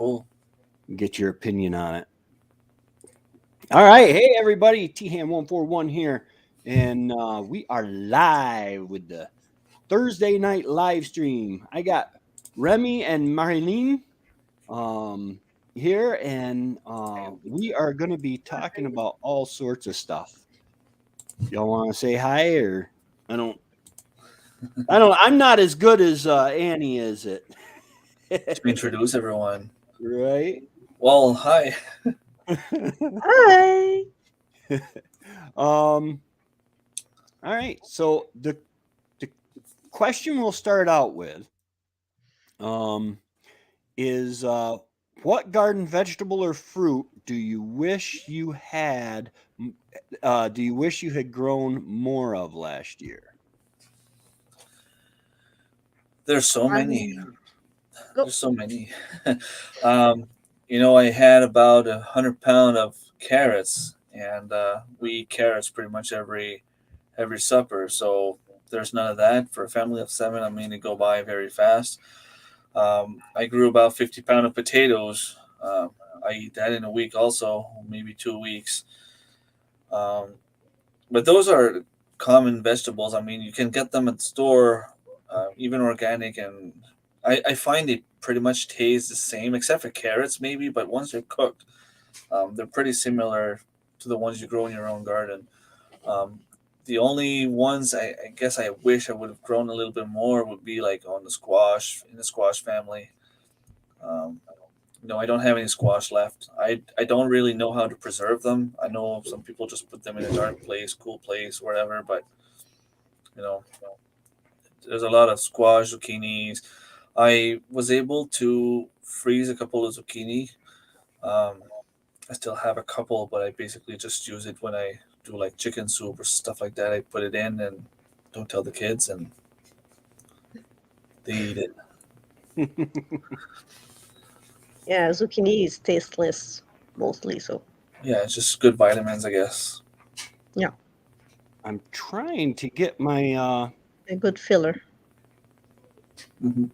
Cool. Get your opinion on it. All right. Hey, everybody. T-Ham141 here. And we are live with the Thursday night live stream. I got Remi and Marilene here, and we are going to be talking about all sorts of stuff. Y'all want to say hi, or I'm not as good as Annie is it. To introduce everyone. Right. Well, hi. Hi. All right. So the question we'll start out with is what garden vegetable or fruit do you wish you had grown more of last year? There's so many. There's so many. I had about 100 pounds of carrots, and we eat carrots pretty much every supper. So there's none of that for a family of 7. I mean, it go by very fast. I grew about 50 pounds of potatoes. I eat that in a week, also maybe 2 weeks. But those are common vegetables. I mean, you can get them at the store, even organic, and I find they pretty much taste the same, except for carrots, maybe. But once they're cooked, they're pretty similar to the ones you grow in your own garden. The only ones I guess I wish I would have grown a little bit more would be like on the squash, in the squash family. I don't have any squash left. I don't really know how to preserve them. I know some people just put them in a dark place, cool place, whatever. But you know, there's a lot of squash, zucchinis. I was able to freeze a couple of zucchini. I still have a couple, but I basically just use it when I do like chicken soup or stuff like that. I put it in and don't tell the kids, and they eat it. Yeah, zucchini is tasteless mostly, so Yeah, it's just good vitamins, I guess. yeah, I'm trying to get my a good filler. Mm-hmm.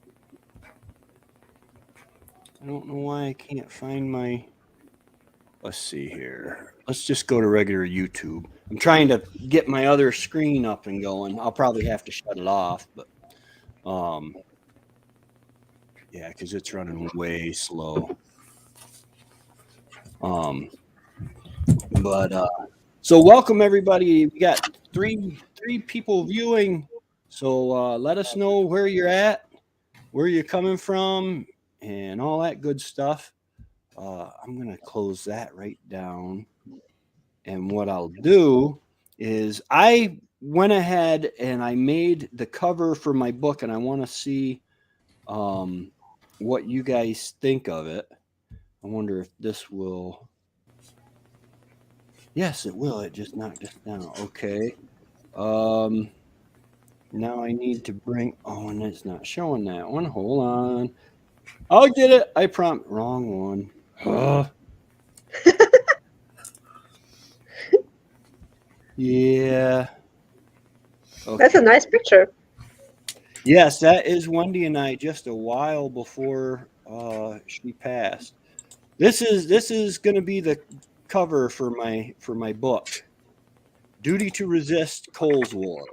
I don't know why I can't find my. Let's see here. Let's just go to regular YouTube. I'm trying to get my other screen up and going. I'll probably have to shut it off, but yeah, because it's running way slow. So welcome everybody. We got three people viewing. So let us know where you're at, where you're coming from, and all that good stuff. I'm gonna close that right down. And what I'll do is I went ahead and I made the cover for my book, and I want to see what you guys think of it. I wonder if this will. Yes, it will. It just knocked us down. Okay. Now I need to bring. Oh, and it's not showing that one. Hold on. I'll get it. I prompt. Wrong one. Yeah. Okay. That's a nice picture. Yes, that is Wendy and I just a while before she passed. This is going to be the cover for my book, Duty to Resist Cole's War.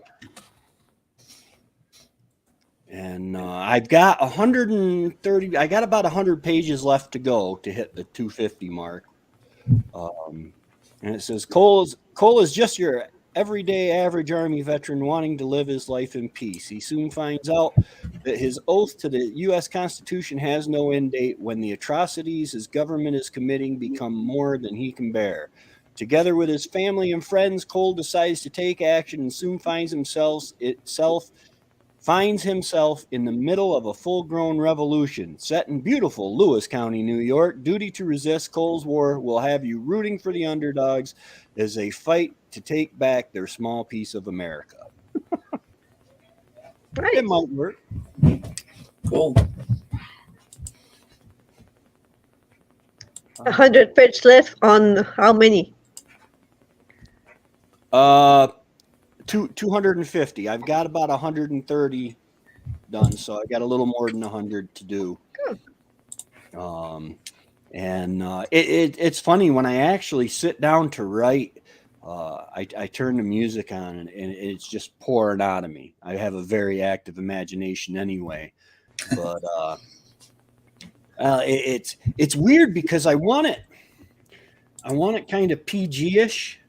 And I've got 130. I got about 100 pages left to go to hit the 250 mark. And it says Cole is just your everyday average Army veteran wanting to live his life in peace. He soon finds out that his oath to the U.S. Constitution has no end date when the atrocities his government is committing become more than he can bear. Together with his family and friends, Cole decides to take action and soon finds himself in the middle of a full-grown revolution. Set in beautiful Lewis County, New York, Duty to Resist Cole's War will have you rooting for the underdogs as they fight to take back their small piece of America. Right. It might work. Cool. 100 pages left on how many? 250. I've got about 130 done, so I got a little more than 100 to do. Good. And it's funny when I actually sit down to write. I turn the music on and it's just pouring out of me. I have a very active imagination anyway, but it's weird because I want it kind of PG-ish,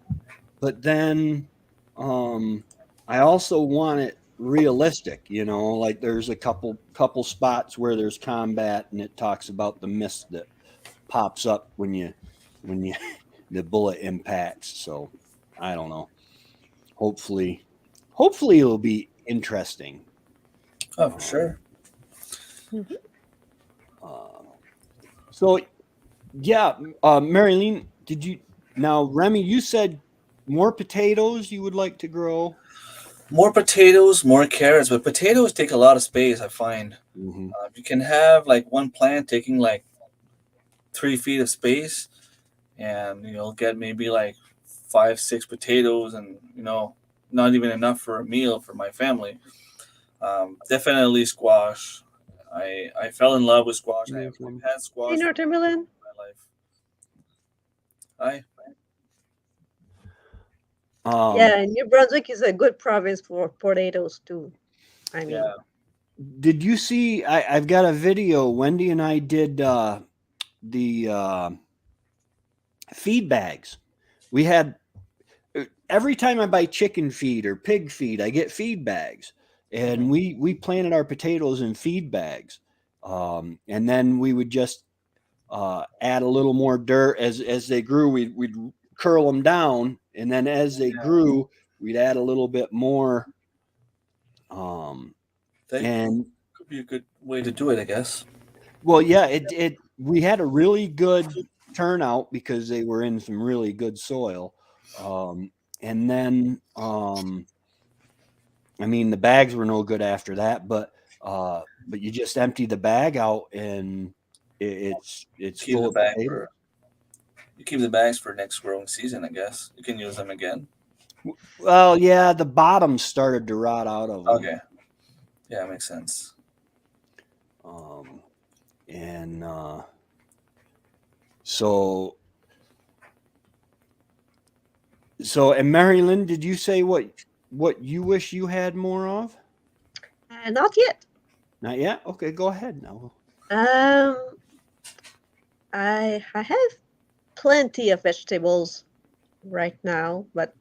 but then I also want it realistic. Like there's a couple spots where there's combat and it talks about the mist that pops up when you the bullet impacts. So I don't know. Hopefully, it'll be interesting. Oh, for sure. Mhm. Uh, so yeah, Marilene, did you now Remi? You said more potatoes you would like to grow. More potatoes, more carrots, but potatoes take a lot of space. I find Mm-hmm. you can have like one plant taking like 3 feet of space, and you'll get maybe like 5, 6 potatoes, and not even enough for a meal for my family. Definitely squash. I fell in love with squash. I've had Hey, squash for Northumberland. my life. I Yeah, New Brunswick is a good province for potatoes too. I mean, Yeah. Did you see? I've got a video. Wendy and I did the feed bags. We had every time I buy chicken feed or pig feed, I get feed bags, and we planted our potatoes in feed bags, and then we would just add a little more dirt as they grew. We'd curl them down, and then as they Yeah, grew, we'd add a little bit more. Um, that and could be a good way to do it, I guess. Well, yeah, it we had a really good turnout because they were in some really good soil. And then I mean the bags were no good after that, but you just empty the bag out and it's Keep full the of bag potatoes. for you keep the bags for next growing season, I guess. You can use them again. Well, yeah, the bottom started to rot out of them. Okay. Yeah, makes sense. Um, and so and Marilyn, did you say what you wish you had more of? not yet. Not yet. Okay, go ahead now. Um, I have plenty of vegetables right now, but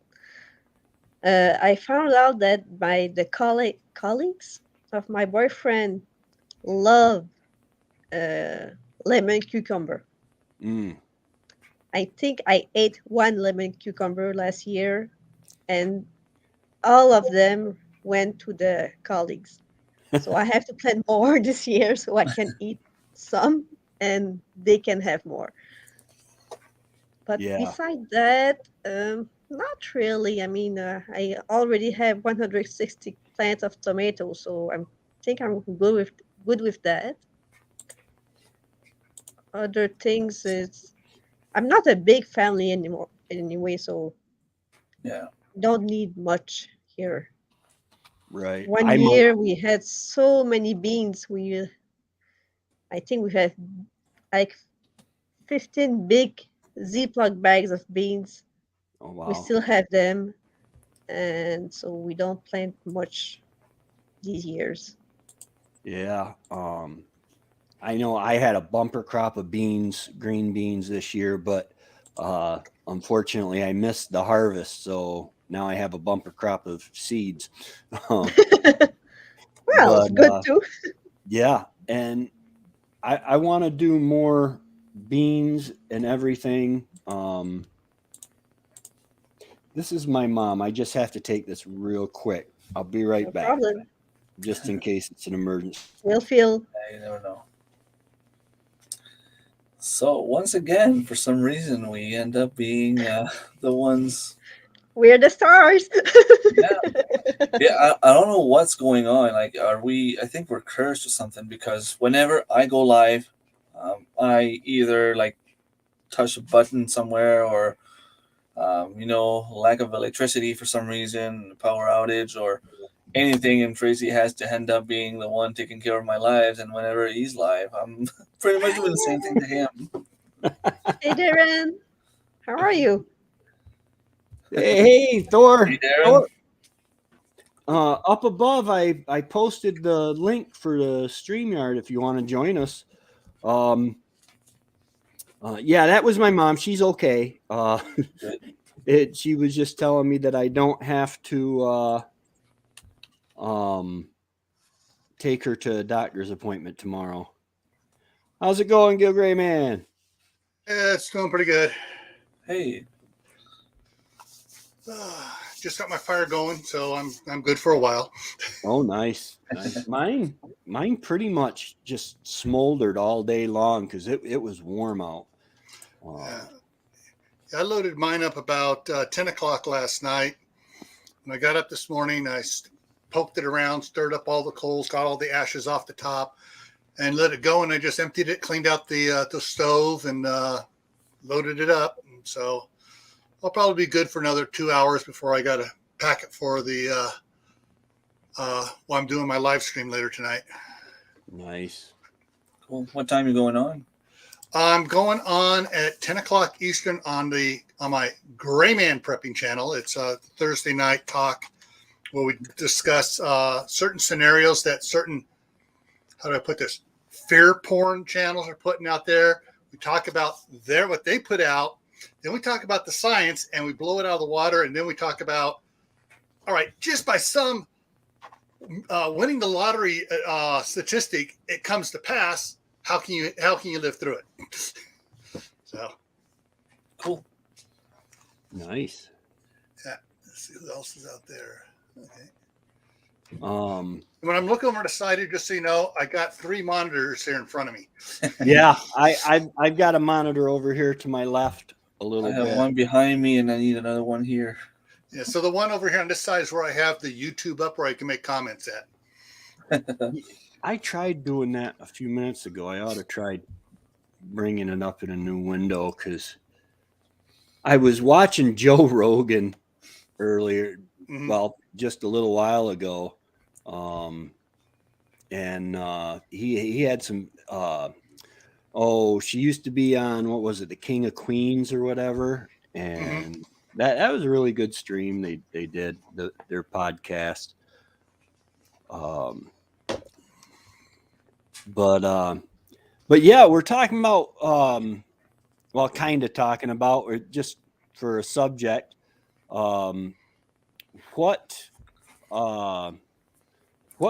I found out that the colleagues of my boyfriend love uh, lemon cucumber. Mm. I think I ate one lemon cucumber last year, and all of them went to the colleagues. So I have to plant more this year so I can eat some and they can have more. But Yeah. beside that, not really. I mean, I already have 160 plants of tomatoes, so I think I'm good with that. Other things is I'm not a big family anymore anyway, so Yeah. don't need much here. Right. One I'm a year we had so many beans. I think we had like 15 big Ziploc bags of beans. Oh We wow. still have them, and so we don't plant much these years. Yeah. I know I had a bumper crop of beans, green beans this year, but unfortunately I missed the harvest, so now I have a bumper crop of seeds. Um, Well, it's but good too. yeah, and I want to do more beans and everything. This is my mom. I just have to take this real quick. I'll be right No back, problem. just in case it's an emergency. We'll feel Yeah, you never know. So once again, for some reason, we end up being the ones. we're the stars. Yeah, yeah. I don't know what's going on. Like, are we? I think we're cursed or something because whenever I go live, I either like touch a button somewhere or lack of electricity for some reason, power outage, or anything, and Tracy has to end up being the one taking care of my lives. And whenever he's live, I'm pretty much doing the same thing to him. Hey, Darren, how are you? Hey, Thor. Hey, Darren. Thor. Up above, I posted the link for the StreamYard if you want to join us. Yeah, that was my mom. She's okay. She was just telling me that I don't have to take her to a doctor's appointment tomorrow. How's it going, Gil Gray Man? Yeah, it's doing pretty good. Hey, Just got my fire going, so I'm good for a while. Oh, nice. Mine pretty much just smoldered all day long because it was warm out. I loaded mine up about 10 o'clock last night. When I got up this morning, I poked it around, stirred up all the coals, got all the ashes off the top, and let it go. And I just emptied it, cleaned out the stove, and loaded it up. And so I'll probably be good for another 2 hours before I got to pack it for the while I'm doing my live stream later tonight. Nice. cool. What time you going on? I'm going on at 10 o'clock Eastern on my Gray Man prepping channel. It's a Thursday night talk where we discuss certain scenarios that certain, how do I put this, fear porn channels are putting out there. We talk about what they put out. Then we talk about the science and we blow it out of the water. And then we talk about, all right, just by some winning the lottery statistic, it comes to pass. How can you live through it? So Cool. Nice. yeah, let's see who else is out there. Okay. When I'm looking over the side here, just so you know, I got 3 monitors here in front of me. Yeah, I've got a monitor over here to my left a little I have bit. one behind me, and I need another one here. Yeah, so the one over here on this side is where I have the YouTube up where I can make comments at. I tried doing that a few minutes ago. I ought to try bringing it up in a new window because I was watching Joe Rogan earlier, well, just a little while ago, and he had some. She used to be on, what was it, the King of Queens or whatever, and that was a really good stream. They did their podcast. But yeah, we're talking about kind of talking about, or just for a subject, what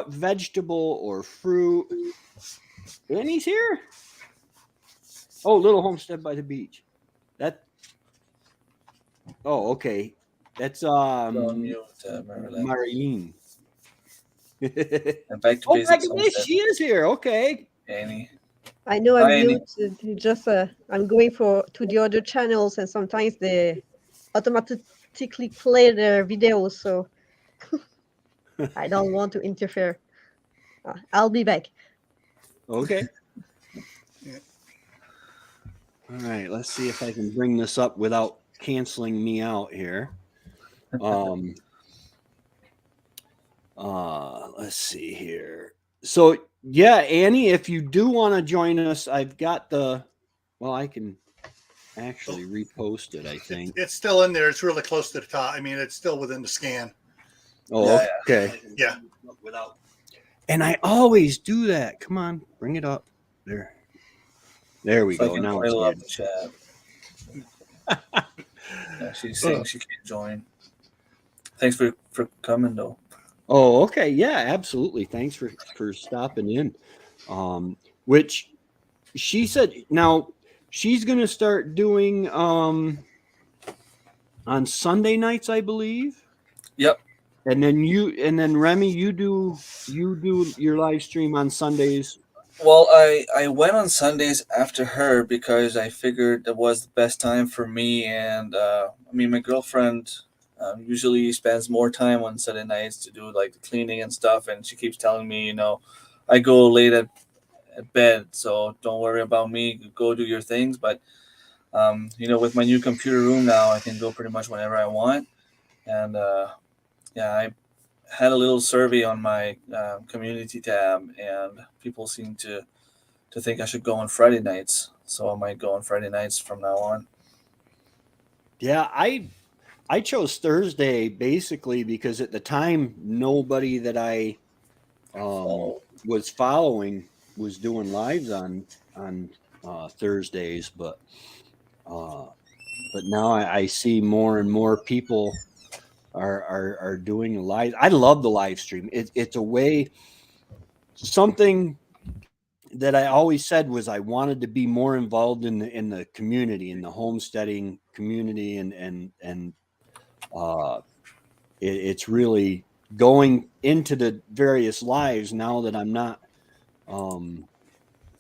vegetable or fruit? Annie's here. Oh, Little Homestead by the Beach. Okay. That's Marilene. Marilene. And back to Oh, basics. she is here. Okay. Annie. I know I'm Hi, Annie. muted. Just I'm going to the other channels, and sometimes they automatically play their videos, so I don't want to interfere. I'll be back. Okay. All right. Let's see if I can bring this up without canceling me out here. Let's see here. So yeah, Annie, if you do want to join us, I've got I can actually repost it, I think. It's still in there. It's really close to the top. I mean, it's still within the scan. Oh, Yeah, okay. Yeah. And I always do that. Come on, bring it up. There we So I go. can Now fill up it's the chat. Yeah, she's saying she can't join. Thanks for coming, though. Oh, okay. Yeah, absolutely. Thanks for stopping in. Which she said now she's going to start doing on Sunday nights, I believe. Yep. And then Remi, you do your live stream on Sundays. Well, I went on Sundays after her because I figured it was the best time for me. And my girlfriend usually spends more time on Sunday nights to do like the cleaning and stuff. And she keeps telling me, I go late at bed, so don't worry about me. Go do your things. But with my new computer room now, I can go pretty much whenever I want. And I had a little survey on my community tab, and people seem to think I should go on Friday nights. So I might go on Friday nights from now on. Yeah, I chose Thursday basically because at the time nobody that I was following was doing lives on Thursdays, but now I see more and more people are doing live. I love the live stream. It's a way, something that I always said was I wanted to be more involved in the community, in the homesteading community, and it's really going into the various lives now that I'm not um,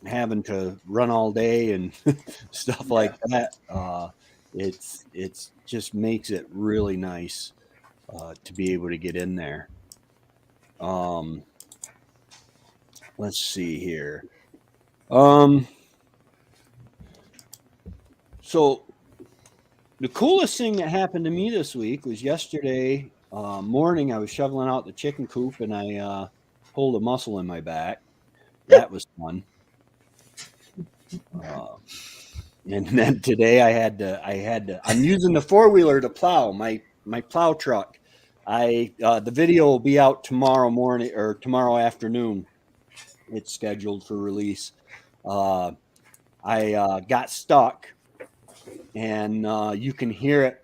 having to run all day and stuff like that. It's just makes it really nice to be able to get in there. Let's see here. So the coolest thing that happened to me this week was yesterday morning. I was shoveling out the chicken coop and I pulled a muscle in my back. That was fun. And then today I'm using the 4-wheeler to plow my plow truck. The video will be out tomorrow morning or tomorrow afternoon. It's scheduled for release. I got stuck, and you can hear it.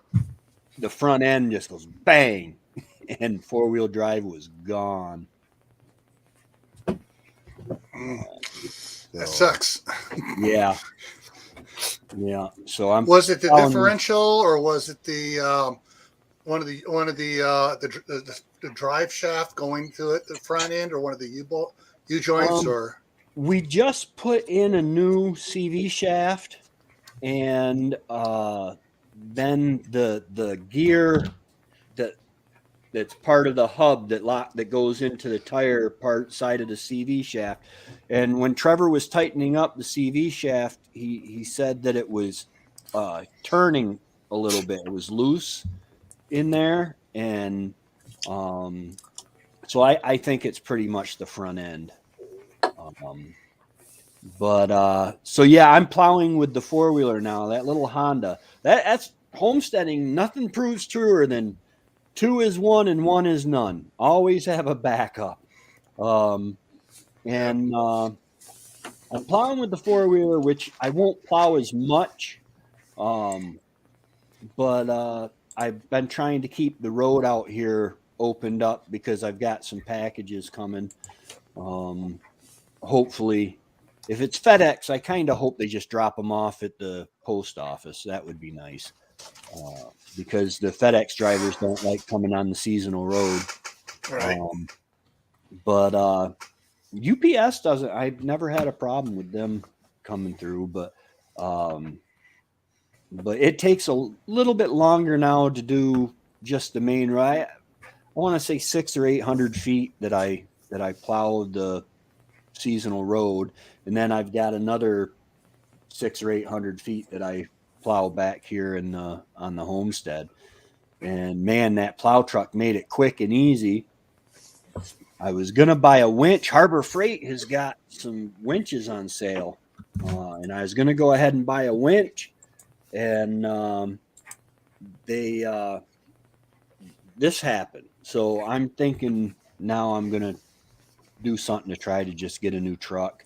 The front end just goes bang, and 4-wheel drive was gone. That sucks. Yeah. So Was it the differential, or was it the one of the drive shaft going to it, the front end, or one of the U joints, or? We just put in a new CV shaft, and then the gear that's part of the hub that goes into the tire part side of the CV shaft. And when Trevor was tightening up the CV shaft, he said that it was turning a little bit. It was loose in there, and so I think it's pretty much the front end. So yeah, I'm plowing with the 4-wheeler now. That little Honda. That's homesteading. Nothing proves truer than 2 is 1 and 1 is none. Always have a backup. I'm plowing with the 4-wheeler, which I won't plow as much. But I've been trying to keep the road out here opened up because I've got some packages coming. Hopefully, if it's FedEx, I kind of hope they just drop them off at the post office. That would be nice. Because the FedEx drivers don't like coming on the seasonal road. Right. But UPS doesn't. I've never had a problem with them coming through, but it takes a little bit longer now to do just the main road. I want to say 600 or 800 feet that I plowed the seasonal road, and then I've got another 600 or 800 feet that I plow back here on the homestead. And man, that plow truck made it quick and easy. I was gonna buy a winch. Harbor Freight has got some winches on sale, and I was gonna go ahead and buy a winch, and this happened. So I'm thinking now I'm gonna do something to try to just get a new truck.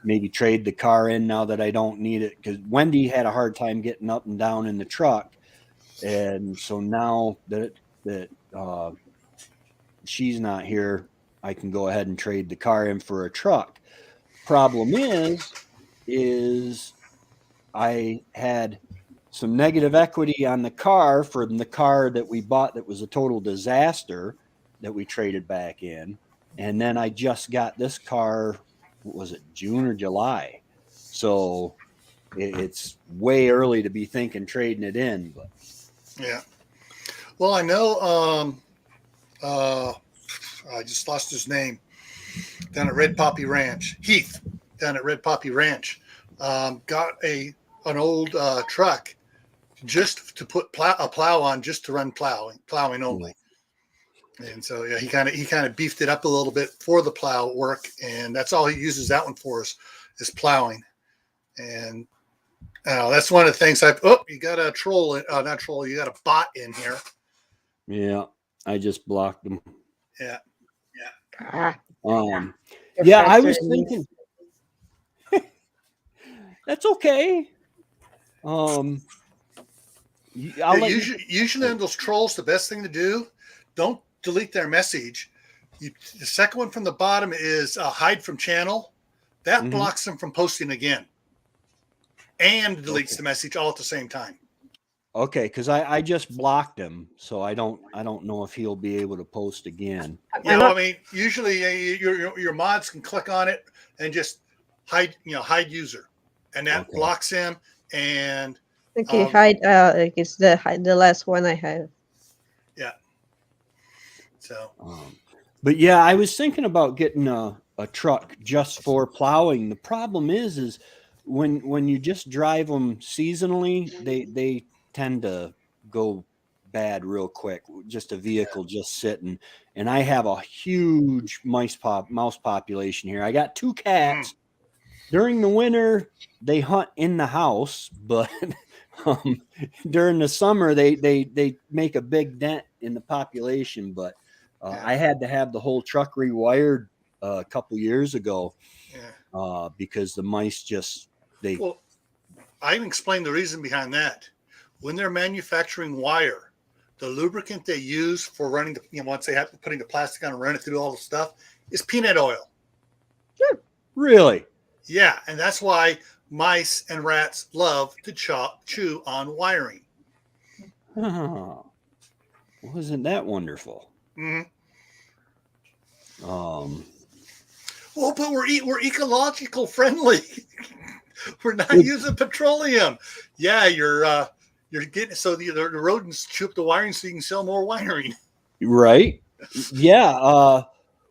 Maybe trade the car in now that I don't need it, because Wendy had a hard time getting up and down in the truck. And so now that she's not here, I can go ahead and trade the car in for a truck. Problem is I had some negative equity on the car from the car that we bought that was a total disaster that we traded back in. And then I just got this car, was it June or July? So it's way early to be thinking trading it in. But yeah. Well, I know I just lost his name down at Red Poppy Ranch. Heath down at Red Poppy Ranch got an old truck just to put a plow on, just to run plowing only. And so yeah, he kind of beefed it up a little bit for the plow work, and that's all he uses that one for is plowing. And that's one of the things you got a troll, not troll, you got a bot in here. Yeah, I just blocked them. Yeah. Ah, Um, you're yeah, I faster was than me. thinking that's okay. I'll Yeah, let you. usually on those trolls, the best thing to do, don't delete their message. The second one from the bottom is hide from channel. That Mhm. blocks them from posting again, and deletes Okay. the message all at the same time. Okay, because I just blocked him, so I don't know if he'll be able to post again. You know, I mean, usually your mods can click on it and just hide user, and that Okay. blocks him. And Okay, hide. Like it's the last one I have. yeah. So, but yeah, I was thinking about getting a truck just for plowing. The problem is when you just drive them seasonally, they tend to go bad real quick. Just a vehicle just sitting, and I have a huge mouse population here. I got 2 cats. During the winter, they hunt in the house, but during the summer, they make a big dent in the population. But I had to have the whole truck rewired a couple years ago because the mice just Well, I can explain the reason behind that. When they're manufacturing wire, the lubricant they use for running once they have putting the plastic on and run it through all the stuff is peanut oil. Really? Yeah, and that's why mice and rats love to chew on wiring. Oh, wasn't that wonderful? Mm-hmm. Well, but we're ecological friendly. We're not using petroleum. Yeah, you're getting so the rodents chew up the wiring so you can sell more wiring. Right? Yeah.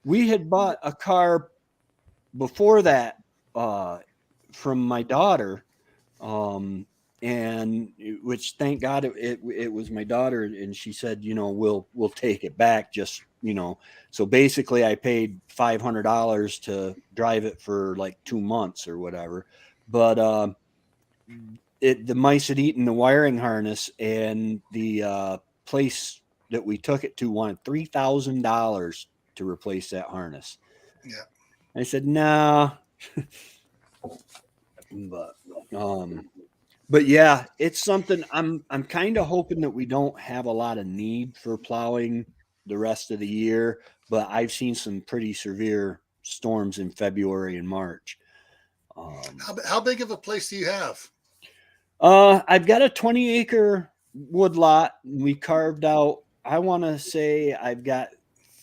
We had bought a car before that from my daughter, and which thank God it was my daughter, and she said, we'll take it back, just so basically I paid $500 to drive it for like 2 months or whatever, but the mice had eaten the wiring harness, and the place that we took it to wanted $3,000 to replace that harness. Yeah. I said, no. But yeah, it's something I'm kind of hoping that we don't have a lot of need for plowing the rest of the year, but I've seen some pretty severe storms in February and March. How big of a place do you have? I've got a 20-acre wood lot. We carved out, I want to say I've got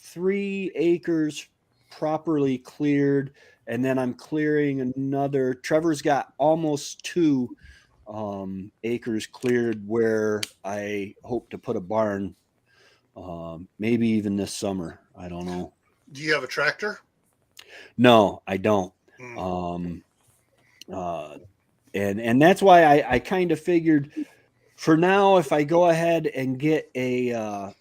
3 acres properly cleared, and then I'm clearing another. Trevor's got almost 2 acres cleared where I hope to put a barn, maybe even this summer. I don't know. Do you have a tractor? No, I don't. And that's why I kind of figured for now, if I go ahead and get and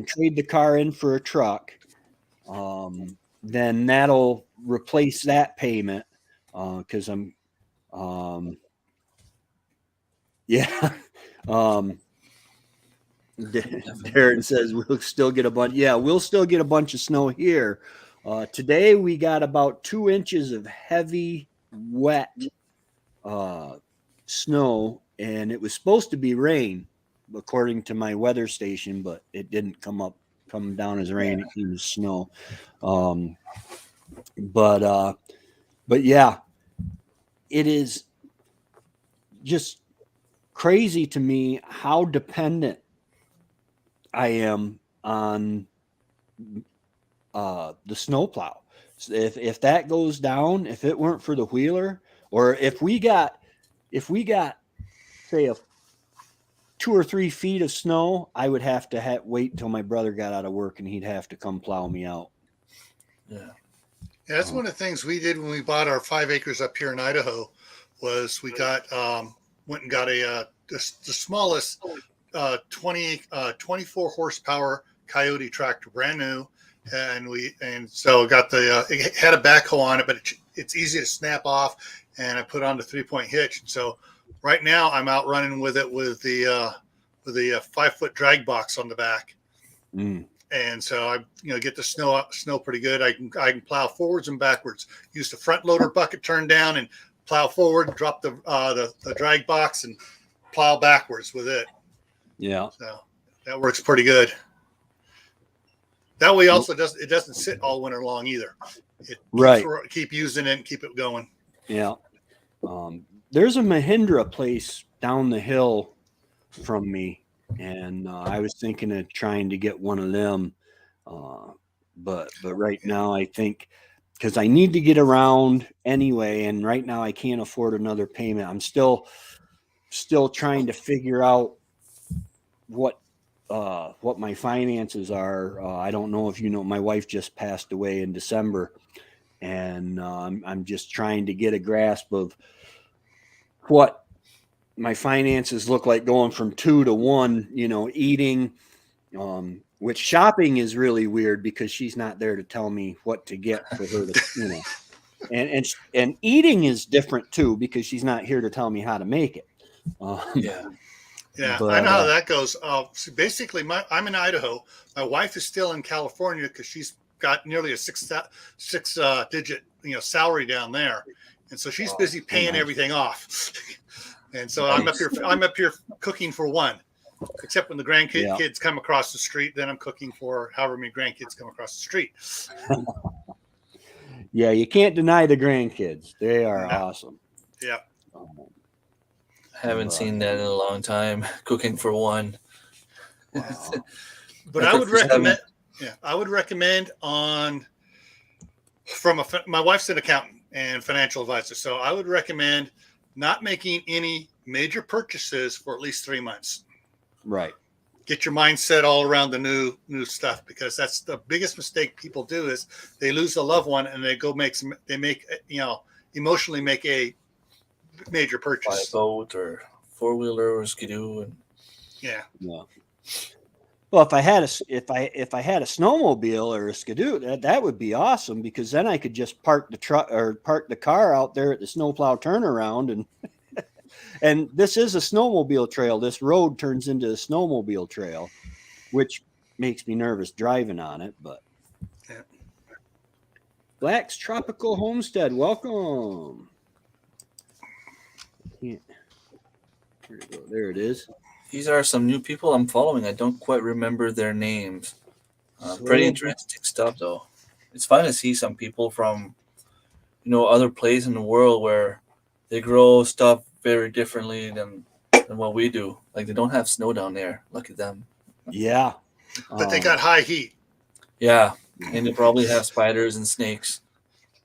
trade the car in for a truck, then that'll replace that payment because I'm yeah. Darren says we'll still get a bunch. Yeah, we'll still get a bunch of snow here. Today we got about 2 inches of heavy, wet snow, and it was supposed to be rain, according to my weather station, but it didn't come down as rain. It came as snow. But yeah, it is just crazy to me how dependent I am on the snowplow. So if that goes down, if it weren't for the wheeler, or if we got say a 2 or 3 feet of snow, I would have to wait till my brother got out of work, and he'd have to come plow me out. Yeah, that's one of the things we did when we bought our 5 acres up here in Idaho. Was we got went and got the smallest 24 horsepower Coyote tractor, brand new, and so got the it had a backhoe on it, but it's easy to snap off, and I put on the 3-point hitch. And so right now I'm out running with it with the 5-foot drag box on the back. Mm. And so I, get the snow pretty good. I can plow forwards and backwards. Use the front loader bucket, turn down, and plow forward. Drop the drag box and plow backwards with it. Yeah. So that works pretty good. That way, also doesn't sit all winter long either. Right. Keep using it and keep it going. Yeah. There's a Mahindra place down the hill from me, and I was thinking of trying to get one of them, but right now I think, because I need to get around anyway, and right now I can't afford another payment. I'm still trying to figure out what my finances are. I don't know if you know, my wife just passed away in December, and I'm just trying to get a grasp of what my finances look like going from 2 to 1, eating, which shopping is really weird because she's not there to tell me what to get for her to, and eating is different too, because she's not here to tell me how to make it. Yeah, but, I know how that goes. So basically, I'm in Idaho. My wife is still in California because she's got nearly a six-digit salary down there, and so she's busy paying everything off. And so I'm up here cooking for one, except when the grandkids come across the street. Then I'm cooking for however many grandkids come across the street. Yeah, you can't deny the grandkids. They are awesome. Yeah. Haven't seen that in a long time. Cooking for one. Wow. But I would recommend. Yeah, I would recommend my wife's an accountant and financial advisor, so I would recommend not making any major purchases for at least 3 months. Right. Get your mindset all around the new stuff, because that's the biggest mistake people do is they lose a loved one and they emotionally make a major purchase. Buy a boat or 4-wheeler or skidoo. Yeah. Well, if I had a snowmobile or a skidoo, that would be awesome, because then I could just park the truck or park the car out there at the snowplow turnaround, and and this is a snowmobile trail. This road turns into a snowmobile trail, which makes me nervous driving on it. But Black's Tropical Homestead, welcome. There it is. These are some new people I'm following. I don't quite remember their names. Pretty interesting stuff, though. It's fun to see some people from, other places in the world where they grow stuff very differently than what we do. Like, they don't have snow down there. Look at them. Yeah. But they got high heat. Yeah. And they probably have spiders and snakes.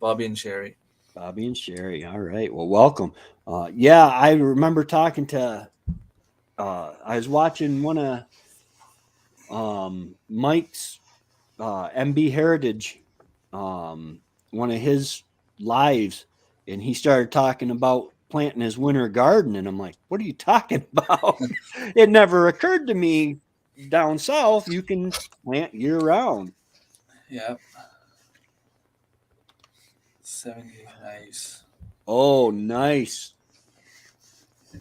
Bobby and Sherry. All right. Well, welcome. Yeah, I remember talking to, I was watching one of Mike's MB Heritage, one of his lives, and he started talking about planting his winter garden, and I'm like, what are you talking about? It never occurred to me down south you can plant year round. Yeah. 70, nice. Oh, nice.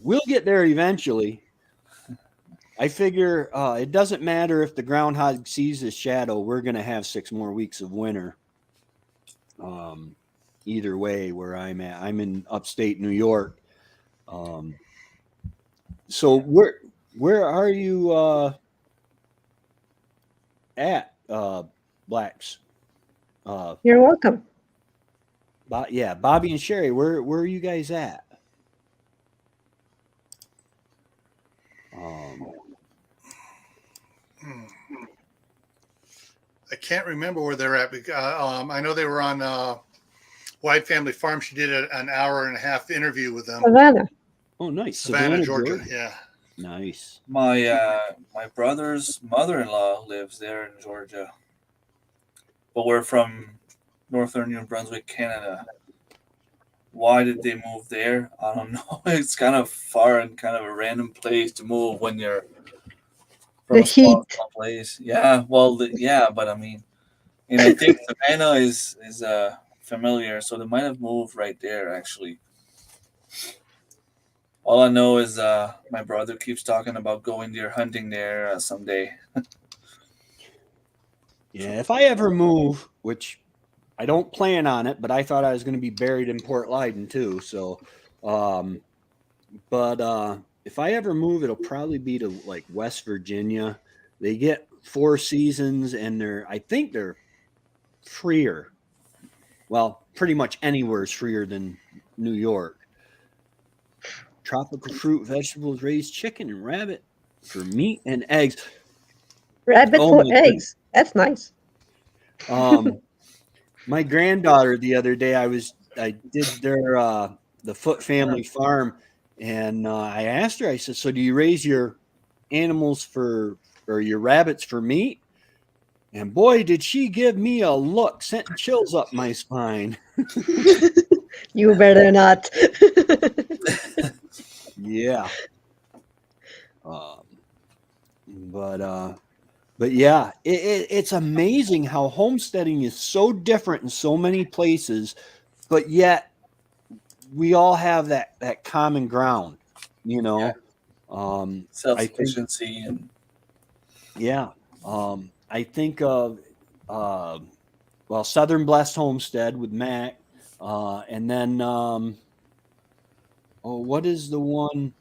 We'll get there eventually. I figure it doesn't matter if the groundhog sees his shadow. We're going to have 6 more weeks of winter. Either way, where I'm at, I'm in upstate New York. So where are you at, Blacks? You're welcome. Bobby and Sherry, where are you guys at? I can't remember where they're at. I know they were on Wide Family Farm. She did an hour and a half interview with them. Savannah. Oh, nice. Savannah, Georgia. Yeah. Nice. My brother's mother-in-law lives there in Georgia. But we're from Northern New Brunswick, Canada. Why did they move there? I don't know. It's kind of far and kind of a random place to move when you're from The a small, heat. small place. Yeah, well, yeah, but I mean, and I think Savannah is familiar, so they might have moved right there. Actually, all I know is my brother keeps talking about going deer hunting there someday. Yeah, if I ever move, which I don't plan on it, but I thought I was going to be buried in Port Leyden too. So, um, but if I ever move, it'll probably be to like West Virginia. They get 4 seasons, and I think they're freer. Well, pretty much anywhere is freer than New York. Tropical fruit, vegetables, raised chicken and rabbit for meat and eggs. Rabbit Oh for my goodness. eggs. That's nice. My granddaughter the other day, I did the Foot family farm, and I asked her, I said, so do you raise your animals or your rabbits for meat? And boy, did she give me a look, sent chills up my spine. You better not. Yeah. Um, but yeah, it's amazing how homesteading is so different in so many places, but yet we all have that common ground, you Yeah, know. self I think, sufficiency and yeah. I think of well, Southern Blessed Homestead with Mac, and then oh, what is the one?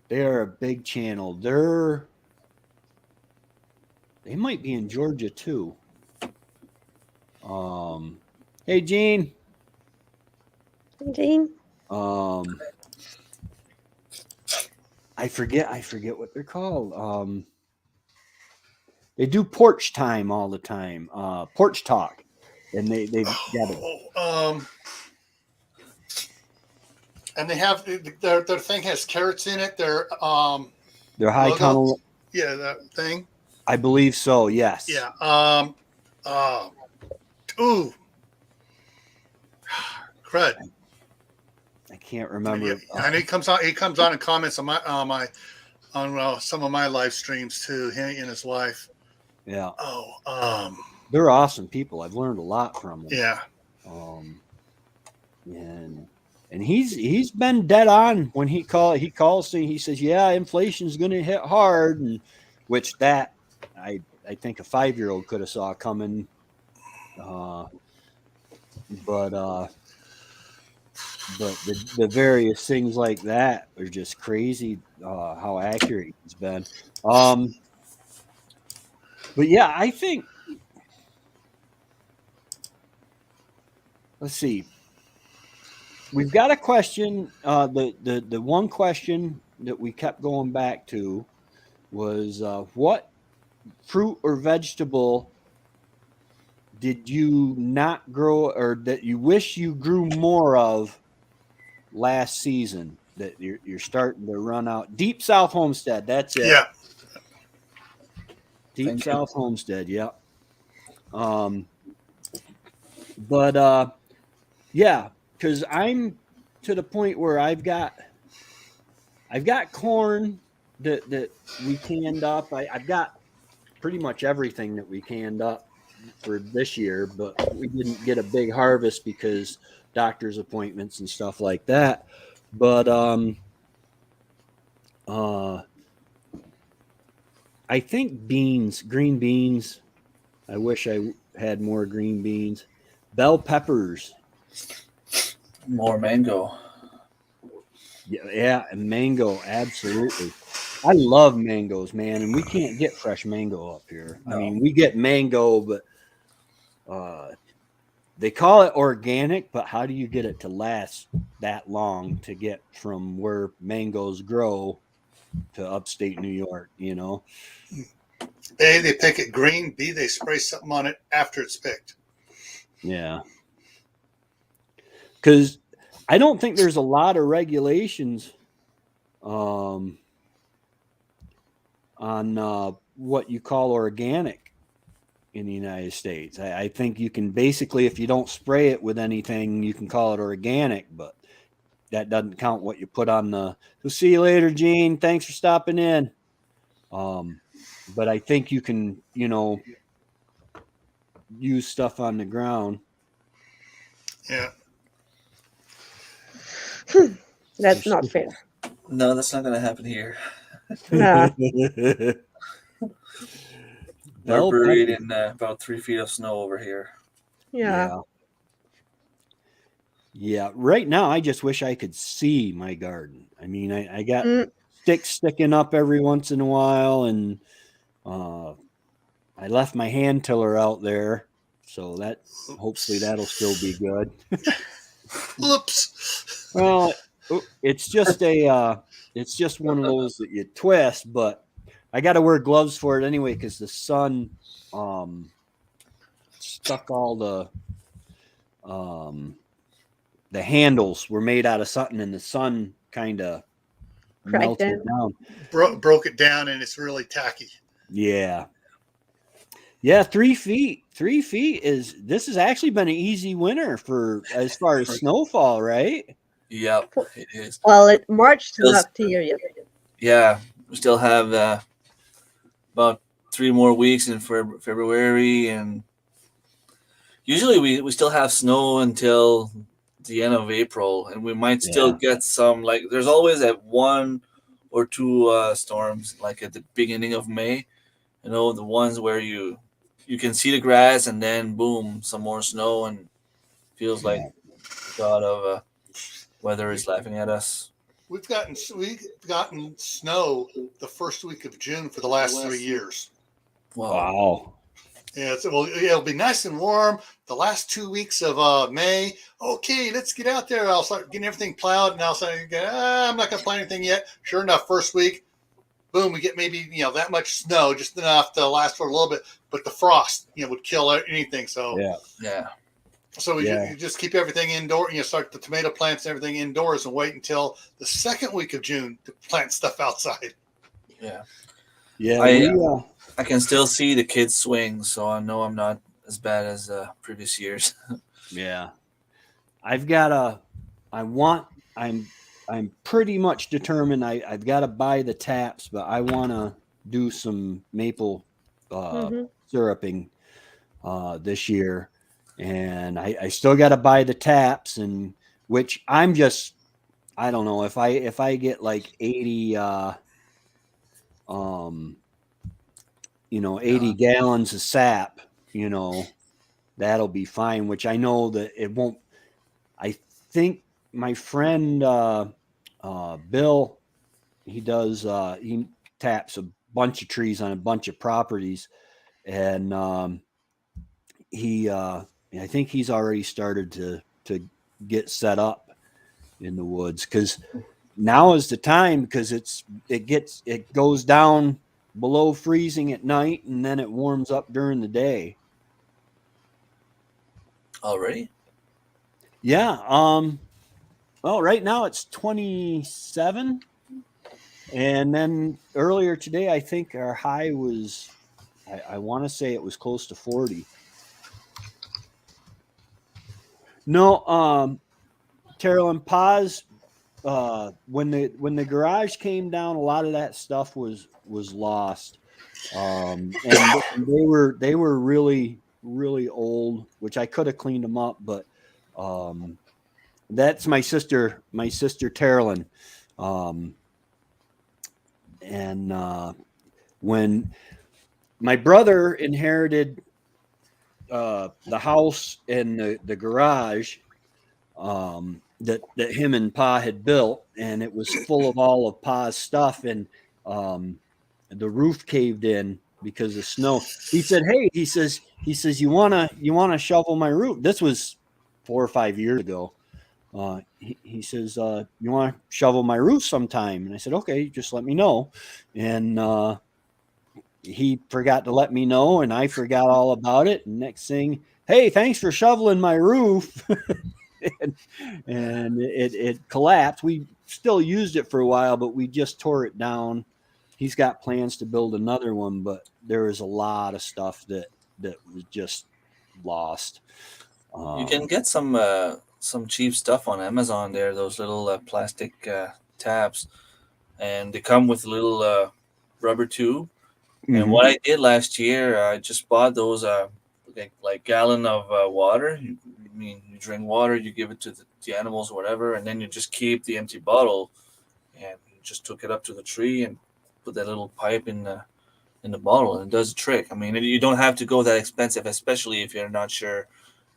They're a big channel. They might be in Georgia too. Hey Gene. Jane? Um, I forget what they're called. They do porch time all the time. Porch talk, and they've got it. And they have their thing has carrots in it. Their High logo. tunnel. Yeah, that thing. I believe so. Yes. Yeah. Ooh. Crud. I can't remember. Yeah, I know he comes on. He comes on and comments on some of my live streams too. He and his wife. Yeah. Oh. They're awesome people. I've learned a lot from them. Yeah. And he's been dead on when he calls me. He says, "Yeah, inflation's going to hit hard," and which that I think a 5-year-old could have saw coming. But the various things like that are just crazy. How accurate he's been. But yeah, I think. Let's see. We've got a question. The one question that we kept going back to was what fruit or vegetable did you not grow or that you wish you grew more of last season that you're starting to run out? Deep South Homestead. That's it. Yeah. Deep Thank South Homestead. Yeah. But yeah, because I'm to the point where I've got corn that we canned up. I've got pretty much everything that we canned up for this year, but we didn't get a big harvest because doctor's appointments and stuff like that. But I think green beans. I wish I had more green beans. Bell peppers. more mango. Yeah, and mango, absolutely. I love mangoes, man, and we can't get fresh mango up here. No. I mean, we get mango, but they call it organic, but how do you get it to last that long to get from where mangoes grow to upstate New York, you know? A, they pick it green. B, they spray something on it after it's picked. Yeah. Because I don't think there's a lot of regulations on what you call organic in the United States. I think you can basically, if you don't spray it with anything, you can call it organic, but that doesn't count what you put on the. So see you later, Gene. Thanks for stopping in. But I think you can, use stuff on the ground. Yeah. That's not fair. No, that's not going to happen here. Yeah. We're Bell buried pepper. in about 3 feet of snow over here. Yeah. Yeah. Yeah. Right now, I just wish I could see my garden. I mean, I got Mm, sticks sticking up every once in a while, and I left my hand tiller out there, so that hopefully that'll still be good. Whoops. Well, it's just it's just one of those that you twist, but I got to wear gloves for it anyway because the sun stuck all the handles were made out of something, and the sun kind of crack melted them. down. Broke it down, and it's really tacky. Yeah. Yeah, 3 feet. 3 feet this has actually been an easy winter for as far as snowfall, right? Yep, it is. Well, March is Still, not here yet. yeah, we still have about 3 more weeks in February, and usually we still have snow until the end of April, and we might still Yeah. get some. Like, there's always that 1 or 2 storms, like at the beginning of May. The ones where you can see the grass, and then boom, some more snow, and feels like Yeah. God of weather is laughing at us. We've gotten snow the first week of June for the last 3 years. Wow. Yeah, it'll be nice and warm. The last 2 weeks of May, okay, let's get out there. I'll start getting everything plowed, and I'll say, I'm not going to plant anything yet. Sure enough, first week, boom, we get maybe that much snow, just enough to last for a little bit. But the frost, would kill anything. So Yeah. So you just keep everything indoor. Start the tomato plants and everything indoors, and wait until the second week of June to plant stuff outside. Yeah. Yeah. I can still see the kids swing, so I know I'm not as bad as previous years. Yeah. I'm pretty much determined I've got to buy the taps, but I want to do some maple syruping this year. And I still got to buy the taps, and which I don't know if I get like 80 80 gallons of sap, that'll be fine, which I know that it won't. I think my friend Bill, he taps a bunch of trees on a bunch of properties, and I think he's already started to get set up in the woods, because now is the time, because it goes down below freezing at night, and then it warms up during the day. Already? Yeah. Well, right now it's 27, and then earlier today I think our high was, I want to say it was close to 40. No, Terrell and Paz, when the garage came down, a lot of that stuff was lost, and they were really really old, which I could have cleaned them up, but that's my sister Terrellin, and when my brother inherited the house and the garage that him and Pa had built, and it was full of all of Pa's stuff, and the roof caved in because of snow. He said, "Hey," he says, "you wanna shovel my roof?" This was 4 or 5 years ago. He says, "You want to shovel my roof sometime?" And I said, "Okay, just let me know." And he forgot to let me know, and I forgot all about it. And next thing, "Hey, thanks for shoveling my roof." and it collapsed. We still used it for a while, but we just tore it down. He's got plans to build another one, but there is a lot of stuff that was just lost. You can get some cheap stuff on Amazon there, those little plastic taps, and they come with little rubber tube. Mhm. And what I did last year, I just bought those like gallon of water. You drink water, you give it to the animals or whatever, and then you just keep the empty bottle, and you just took it up to the tree and put that little pipe in the bottle, and it does the trick. I mean, you don't have to go that expensive, especially if you're not sure.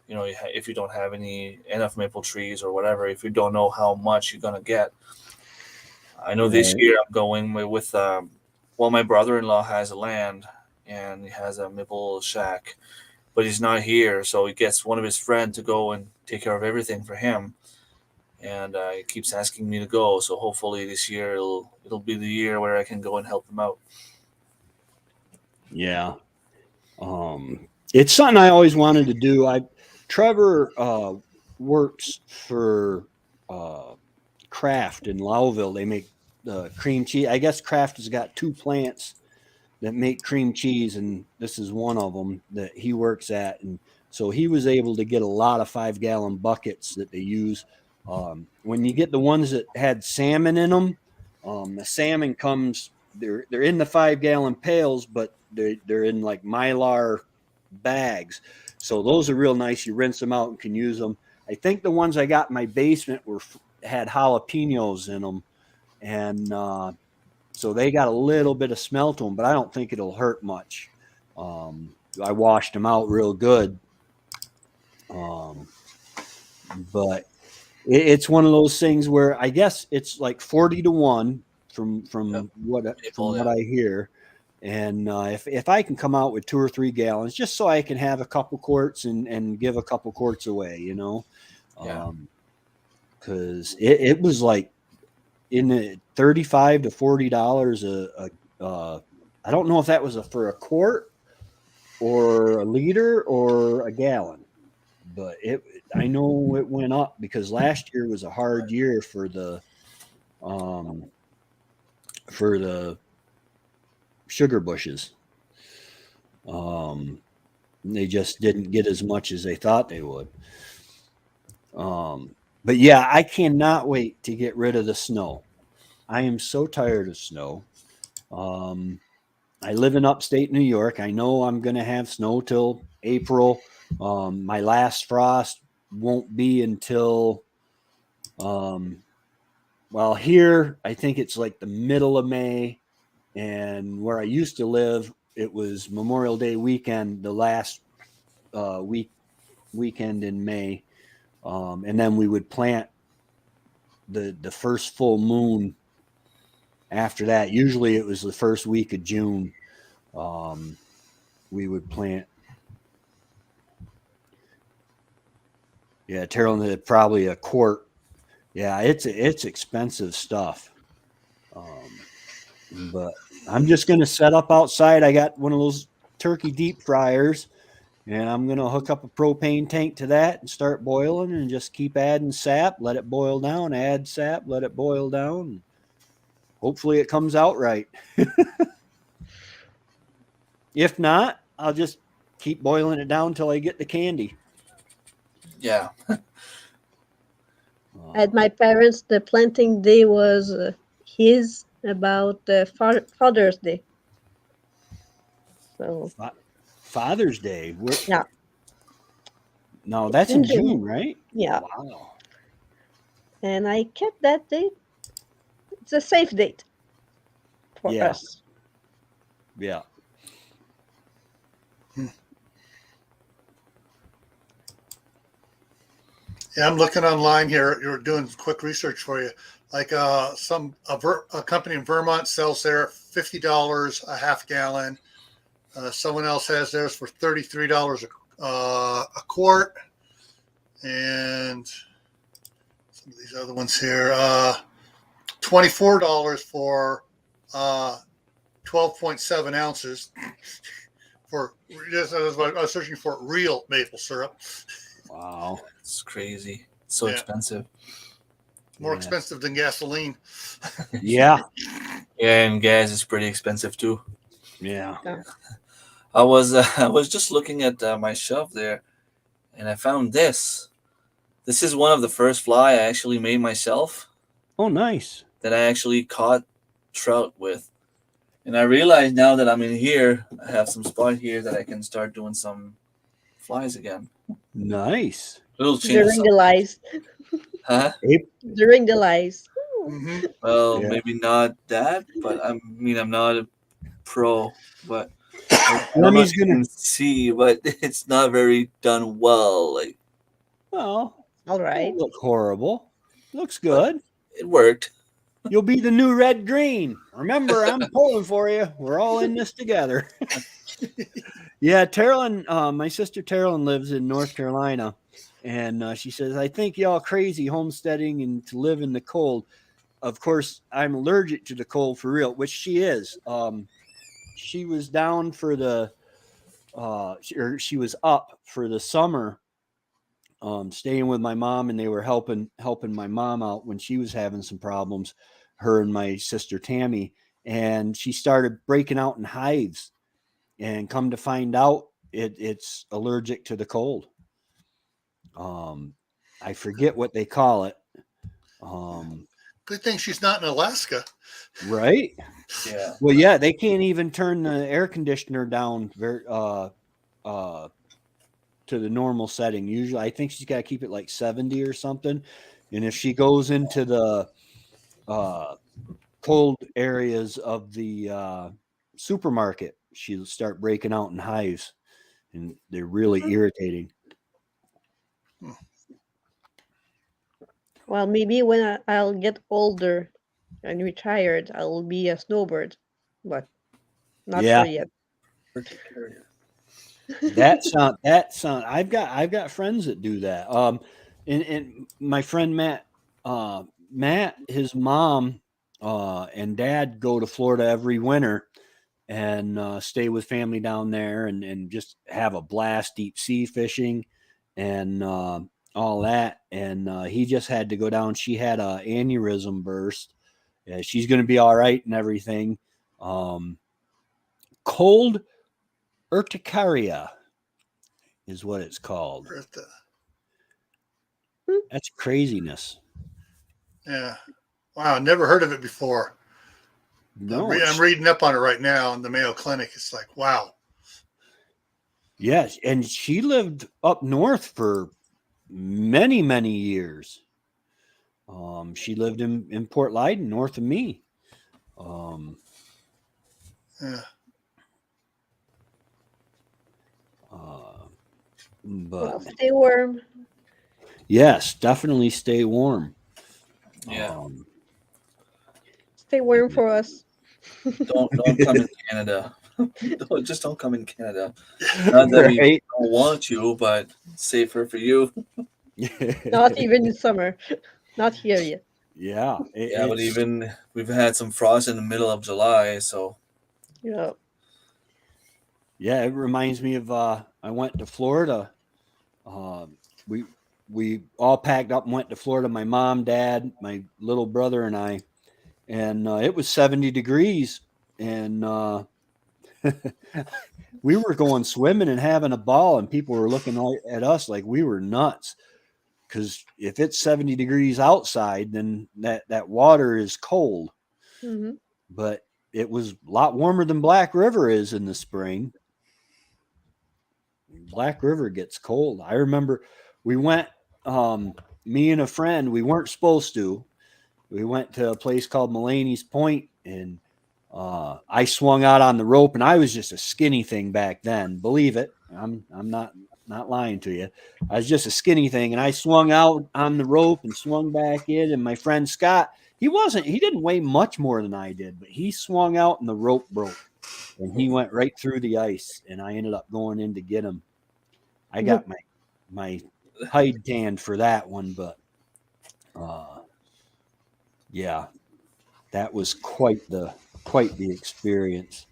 If you don't have enough maple trees or whatever, if you don't know how much you're gonna get. I know this Right. year I'm going with well, my brother-in-law has a land and he has a maple shack, but he's not here, so he gets one of his friends to go and take care of everything for him. And he keeps asking me to go, so hopefully this year it'll be the year where I can go and help him out. Yeah. It's something I always wanted to do. Trevor works for Kraft in Lowville. They make cream cheese. I guess Kraft has got two plants that make cream cheese, and this is one of them that he works at. And so he was able to get a lot of 5-gallon buckets that they use. When you get the ones that had salmon in them, the salmon comes. They're in the 5-gallon pails, but they're in like Mylar bags. So those are real nice. You rinse them out and can use them. I think the ones I got in my basement had jalapenos in them, and so they got a little bit of smell to them, but I don't think it'll hurt much. I washed them out real good, but it's one of those things where I guess it's like 40-1 from Yep. what I hear. And if I can come out with 2 or 3 gallons, just so I can have a couple quarts and give a couple quarts away, Yeah. Because it was like in the $35 to $40 I don't know if that was for a quart or a liter or a gallon, but I know it went up because last year was a hard year for the sugar bushes. They just didn't get as much as they thought they would. But yeah, I cannot wait to get rid of the snow. I am so tired of snow. I live in upstate New York. I know I'm going to have snow till April. My last frost won't be until, well, here, I think it's like the middle of May. And where I used to live, it was Memorial Day weekend, the last weekend in May. And then we would plant the first full moon after that. Usually it was the first week of June. We would plant. Yeah, Terrell, probably a quart. Yeah, it's expensive stuff. But I'm just going to set up outside. I got one of those turkey deep fryers, and I'm going to hook up a propane tank to that and start boiling and just keep adding sap, let it boil down, add sap, let it boil down. Hopefully it comes out right. If not, I'll just keep boiling it down until I get the candy. Yeah. At my parents, the planting day was his about Father's Day. So Father's Day. yeah, No, that's in June, right? Yeah. Wow. And I kept that date. It's a safe date for Yeah. us. Yeah. Yeah, I'm looking online here. You're doing quick research for you. Like a company in Vermont sells there $50 a half gallon. Someone else has theirs for $33 a quart, and some of these other ones here, $24 for 12.7 ounces. For just I was searching for real maple syrup. Wow. It's crazy. It's so expensive. More expensive than gasoline. Yeah. Yeah, and gas is pretty expensive too. Yeah. I was just looking at my shelf there, and I found this. This is one of the first fly I actually made myself Oh, nice. that I actually caught trout with, And I realize now that I'm in here, I have some spot here that I can start doing some flies again. Nice. Little change of During the lives. huh? During the lives. Hmm. Well, Yeah. maybe not that, but I mean, I'm not a pro, but I don't know if Remi's you gonna. can see, but it's not very done well. Like, Well, All don't right. look horrible. Looks but good. it worked. You'll be the new red green. Remember, I'm pulling for you. We're all in this together. Yeah, Carolyn, my sister Carolyn lives in North Carolina, and she says, I think y'all crazy homesteading and to live in the cold. Of course, I'm allergic to the cold for real, which she is. She was down for the, or she was up for the summer, staying with my mom, and they were helping my mom out when she was having some problems, her and my sister Tammy, and she started breaking out in hives, and come to find out it's allergic to the cold. I forget what they call it. Good thing she's not in Alaska. Right? Yeah. Well, yeah, they can't even turn the air conditioner down to the normal setting. Usually, I think she's got to keep it like 70 or something. And if she goes into the uh, cold areas of the supermarket, she'll start breaking out in hives, and they're really irritating. Well, maybe when I'll get older and retired, I'll be a snowbird, but not Yeah, sure yet. Urticaria. I've got friends that do that. And my friend Matt, his mom and dad go to Florida every winter and stay with family down there and just have a blast deep sea fishing and all that. And he just had to go down. She had a aneurysm burst. She's going to be all right and everything. Cold urticaria is what it's called. That's craziness. Yeah. Wow. Never heard of it before. No, I'm reading up on it right now in the Mayo Clinic. It's like, wow. yes, and she lived up north for many, many years. She lived in Port Lyden, north of me. Yeah. Well, But stay warm. yes, definitely stay warm. Yeah. Stay warm for us. Don't come in Canada. Don't come in Canada. Not that we Right? don't want you, but it's safer for you. Not even in summer. Not here yet. Yeah, Yeah, but it's even we've had some frost in the middle of July, so Yeah. yeah. It reminds me of I went to Florida. We we all packed up and went to Florida. My mom, dad, my little brother, and I, and it was 70 degrees, and we were going swimming and having a ball, and people were looking at us like we were nuts. Because if it's 70 degrees outside, then that water is cold. Hmm. But it was a lot warmer than Black River is in the spring. Black River gets cold. I remember we went, me and a friend, we weren't supposed to. We went to a place called Mulaney's Point, and I swung out on the rope, and I was just a skinny thing back then. Believe it. I'm not lying to you. I was just a skinny thing, and I swung out on the rope and swung back in. And my friend Scott, he didn't weigh much more than I did, but he swung out and the rope broke, and he went right through the ice, and I ended up going in to get him. I got my hide tanned for that one, but yeah, that was quite the experience.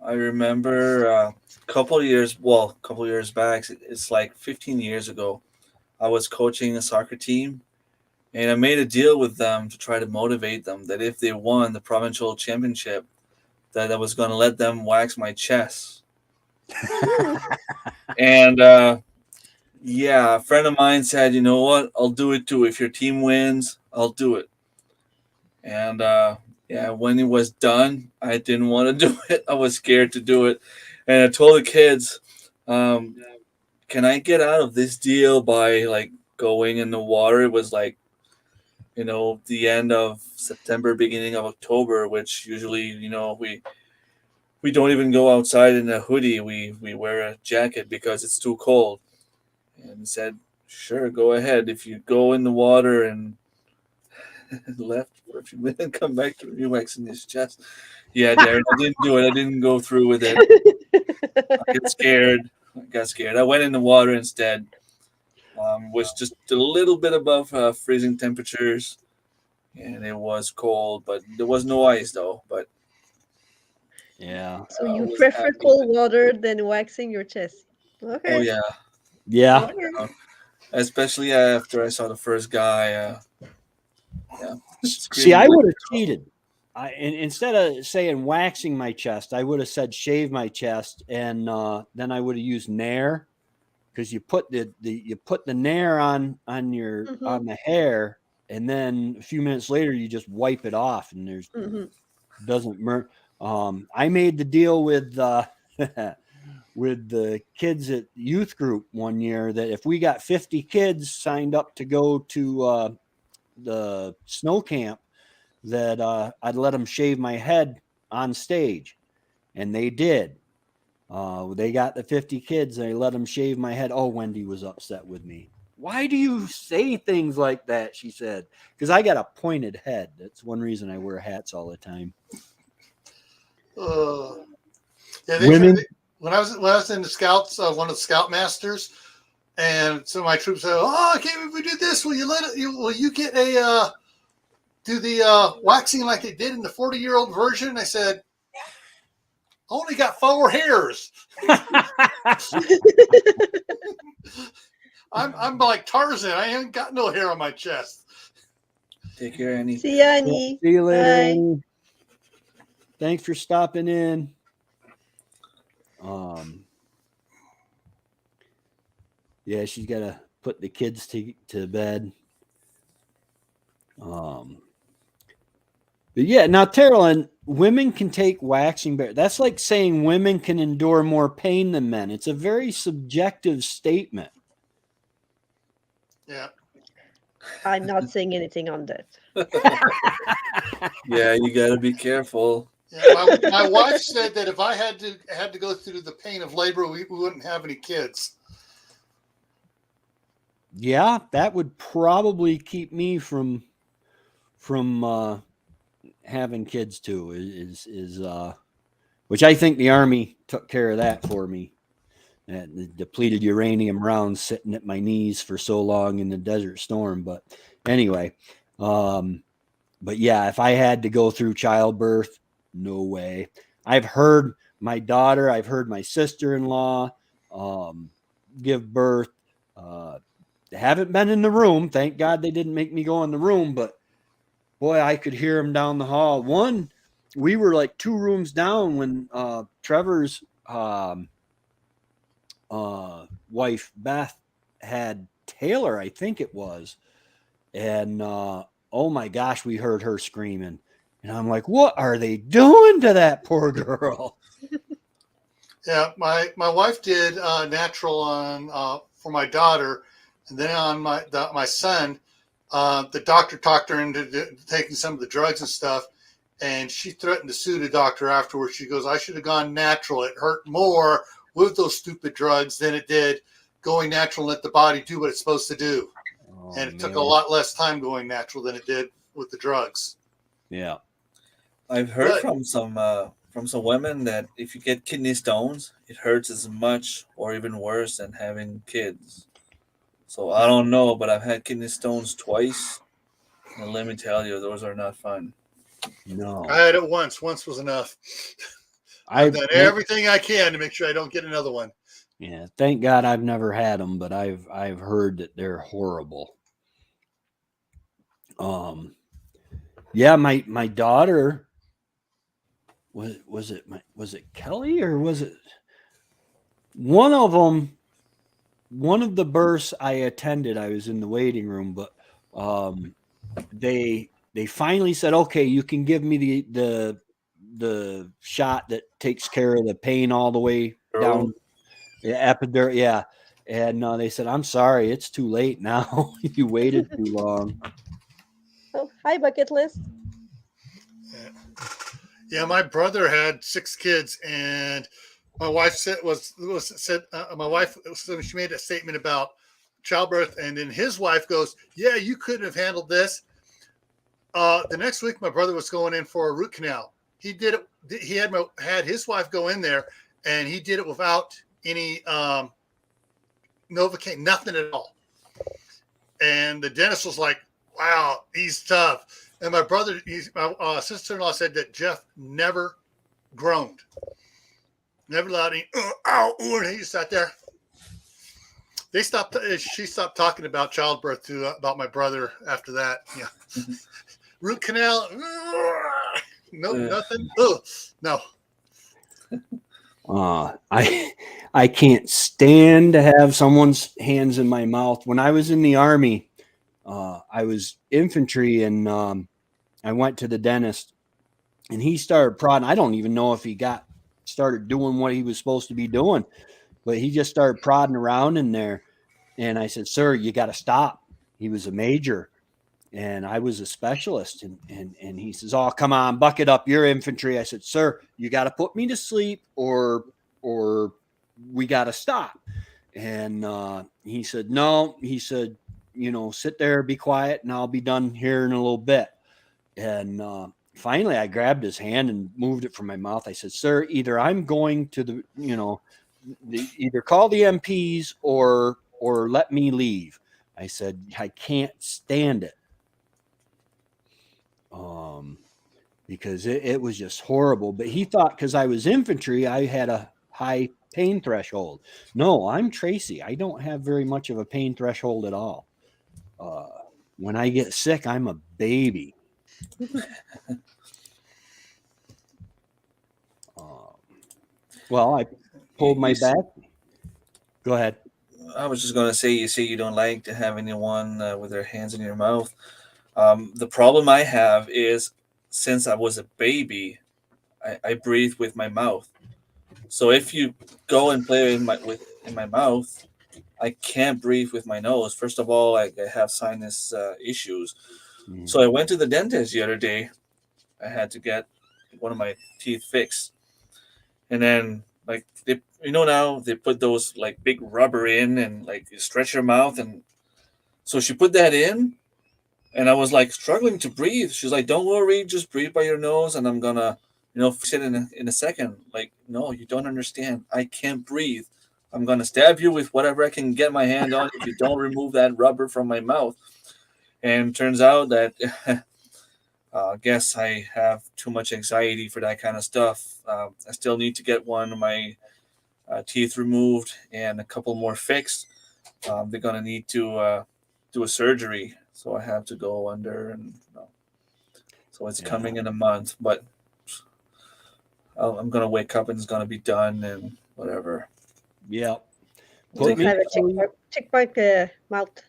I remember a couple years back. It's like 15 years ago. I was coaching a soccer team, and I made a deal with them to try to motivate them that if they won the provincial championship, that I was going to let them wax my chest. And yeah, a friend of mine said, "You know what? I'll do it too. If your team wins, I'll do it." And Yeah, when it was done, I didn't want to do it. I was scared to do it, and I told the kids, um, "Can I get out of this deal by like going in the water?" It was like the end of September, beginning of October, which usually we don't even go outside in a hoodie. We wear a jacket because it's too cold. And said, "Sure, go ahead. If you go in the water and left for a few minutes, come back to me waxing his chest." Yeah, Darren, I didn't do it. I didn't go through with it. I get scared. I got scared. I went in the water instead. Was just a little bit above freezing temperatures, and it was cold, but there was no ice though. But Yeah. So I you was prefer happy. cold water than waxing your chest? Oh Okay. yeah, Yeah. Okay. especially after I saw the first guy. Yeah, See, screaming I like would have a girl. cheated. Instead of saying waxing my chest, I would have said shave my chest, and then I would have used Nair, because you put the Nair Mm-hmm. on the hair, and then a few minutes later you just wipe it off, and there's Mm-hmm. doesn't burn. I made the deal with with the kids at youth group one year that if we got 50 kids signed up to go to the snow camp, that I'd let them shave my head on stage, and they did. They got the 50 kids, and they let them shave my head. Oh, Wendy was upset with me. Why do you say things like that? She said, because I got a pointed head. That's one reason I wear hats all the time. Uh, yeah, Women, when I was in the scouts, one of the scoutmasters, and some of my troops said, "Oh, I can't believe we do this. Will you get a do the waxing like they did in the 40-year-old version?" I said, "I only got 4 hairs. I'm like Tarzan. I ain't got no hair on my chest." Take care, Annie. See ya, Annie. see you later, Bye. Annie. Thanks for stopping in. Yeah, she's got to put the kids to bed. But yeah, now Terrell, women can take waxing better. That's like saying women can endure more pain than men. It's a very subjective statement. Yeah. I'm not saying anything on that. Yeah, you got to be careful. Yeah, my wife said that if I had to go through the pain of labor, we wouldn't have any kids. Yeah, that would probably keep me from having kids too. Is which I think the Army took care of that for me. The depleted uranium rounds sitting at my knees for so long in the Desert Storm. But anyway, but yeah, if I had to go through childbirth, no way. I've heard my daughter, I've heard my sister-in-law give birth. They haven't been in the room. Thank God they didn't make me go in the room, but boy, I could hear them down the hall. We were like 2 rooms down when Trevor's wife Beth had Taylor, I think it was, and oh my gosh, we heard her screaming, and I'm like, what are they doing to that poor girl? Yeah, my wife did natural on for my daughter, and then on my son, the doctor talked her into taking some of the drugs and stuff, and she threatened to sue the doctor afterwards. She goes, "I should have gone natural. It hurt more with those stupid drugs than it did going natural and let the body do what it's supposed to do." Oh, And it took a man. lot less time going natural than it did with the drugs. Yeah. I've heard But from some women that if you get kidney stones, it hurts as much or even worse than having kids. So I don't know, but I've had kidney stones twice, and let me tell you, those are not fun. No. I had it once. Once was enough. I've done everything I can to make sure I don't get another one. Yeah, thank God I've never had them, but I've heard that they're horrible. Yeah, my daughter was it Kelly, or was it one of them? One of the births I attended, I was in the waiting room, but they they finally said, okay, you can give me the shot that takes care of the pain all the way down. Yeah, epidural, yeah. And they said, I'm sorry, it's too late now. You waited too long. Oh, hi, bucket list. Yeah, my brother had 6 kids, and my wife said my wife, she made a statement about childbirth, and then his wife goes, "Yeah, you couldn't have handled this." The next week, my brother was going in for a root canal. He did it. He had his wife go in there, and he did it without any Novocaine, nothing at all. And the dentist was like, "Wow, he's tough." And my brother, my sister-in-law said that Jeff never groaned, never allowed any ow, and he just sat there. They stopped. She stopped talking about childbirth about my brother after that. Yeah, root canal, no, nothing. No. I can't stand to have someone's hands in my mouth. When I was in the Army, I was infantry, and I went to the dentist, and he started prodding. I don't even know if he started doing what he was supposed to be doing, but he just started prodding around in there. And I said, "Sir, you got to stop." He was a major, and I was a specialist. And he says, "Oh, come on, buck it up. You're infantry." I said, "Sir, you got to put me to sleep, or we got to stop." And he said, "No." He said, "Sit there, be quiet, and I'll be done here in a little bit." And finally, I grabbed his hand and moved it from my mouth. I said, "Sir, either I'm going to either call the MPs or let me leave." I said, "I can't stand it." Because it was just horrible. But he thought because I was infantry, I had a high pain threshold. No, I'm Tracy. I don't have very much of a pain threshold at all. When I get sick, I'm a baby. Well, I pulled my back. Go ahead. I was just going to say, you say you don't like to have anyone with their hands in your mouth. The problem I have is, since I was a baby, I breathe with my mouth. So if you go and play in my mouth, I can't breathe with my nose. First of all, I have sinus issues. So I went to the dentist the other day. I had to get one of my teeth fixed, and then now they put those like big rubber in, and like you stretch your mouth, and so she put that in, and I was like struggling to breathe. She's like, "Don't worry, just breathe by your nose, and I'm gonna, fix it in a second." Like, no, you don't understand. I can't breathe. I'm gonna stab you with whatever I can get my hand on if you don't remove that rubber from my mouth. And turns out that I guess I have too much anxiety for that kind of stuff. I still need to get one of my teeth removed and a couple more fixed. They're gonna need to do a surgery, so I have to go under, and so it's coming in a month. But I'm gonna wake up and it's gonna be done and whatever. Yeah. You'll have a chipmunk mouth.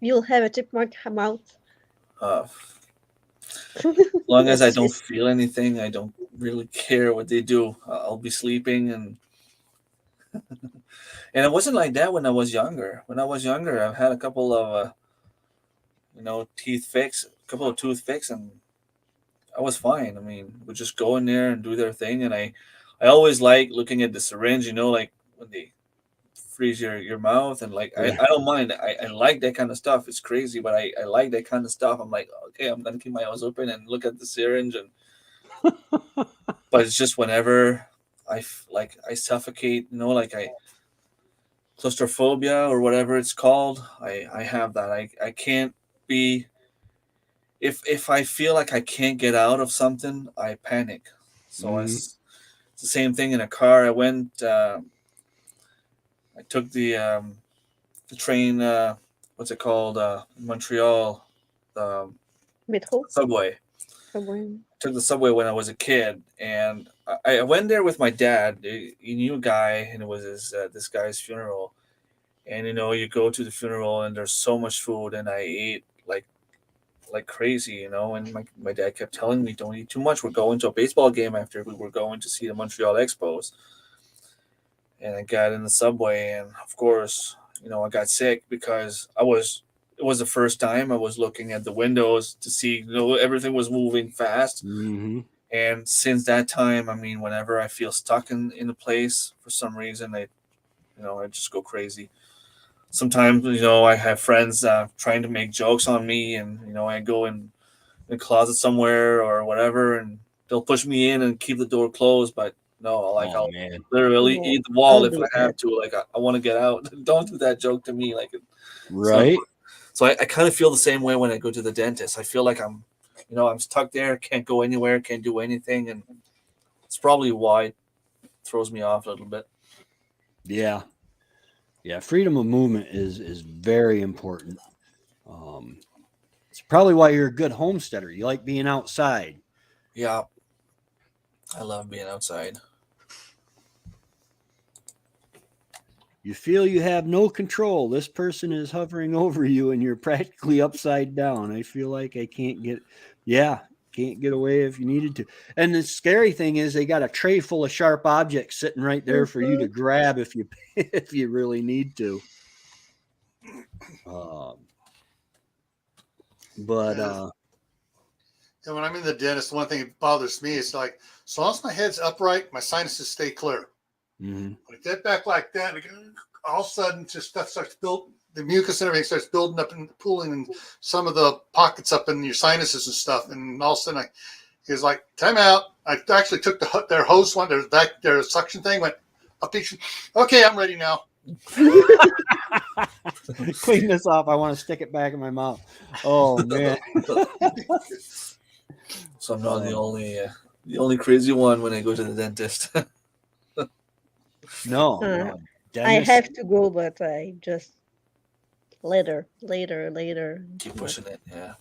You'll have a chipmunk mouth. As long as I don't feel anything, I don't really care what they do. I'll be sleeping, and and it wasn't like that when I was younger. When I was younger, I've had a couple of teeth fix, a couple of tooth fix, and I was fine. I mean, would just go in there and do their thing, and I always like looking at the syringe, like when they freeze your mouth, and like I don't mind. I like that kind of stuff. It's crazy, but I like that kind of stuff. I'm like, okay, I'm gonna keep my eyes open and look at the syringe, and but it's just whenever I suffocate, like claustrophobia or whatever it's called. I have that. I can't be. If I feel like I can't get out of something, I panic. So it's the same thing in a car. I went. I took the train. What's it called? Montreal. Metro. Subway. Took the subway when I was a kid, and I went there with my dad. He knew a guy, and it was this guy's funeral. And you go to the funeral, and there's so much food, and I ate like like crazy, you know. And my dad kept telling me, "Don't eat too much. We're going to a baseball game after we were going to see the Montreal Expos." And I got in the subway, and of course, you know, I got sick because it was the first time I was looking at the windows to see, you know, everything was moving fast. Mm-hmm. And since that time, I mean, whenever I feel stuck in a place for some reason, I just go crazy. Sometimes, you know, I have friends trying to make jokes on me, and you know, I go in the closet somewhere or whatever, and they'll push me in and keep the door closed. But no, like Oh I'll man. literally No, eat the wall don't if do I have that. to. Like I want to get out. Don't do that joke to me. Like it's not. Right. So I kind of feel the same way when I go to the dentist. I feel like I'm stuck there, can't go anywhere, can't do anything, and it's probably why it throws me off a little bit. Yeah. Yeah. Freedom of movement is very important. It's probably why you're a good homesteader. You like being outside. Yeah, I love being outside. You feel you have no control. This person is hovering over you and you're practically upside down. I feel like I can't get, yeah, can't get away if you needed to. And the scary thing is they got a tray full of sharp objects sitting right there for you to grab if you if you really need to. But And when I'm in the dentist, one thing that bothers me is like, as long as my head's upright, my sinuses stay clear. mhm. When I get back like that, all of a sudden, just stuff starts building. The mucus and everything starts building up and pooling in some of the pockets up in your sinuses and stuff. And all of a sudden, he's like, "Time out!" I actually took their hose one, their suction thing, went up. Okay, I'm ready now. Clean this off. I want to stick it back in my mouth. Oh man. So I'm not the only crazy one when I go to the dentist. No, Uh, no. I Dennis, have to go, but I just later. Keep pushing it. Yeah.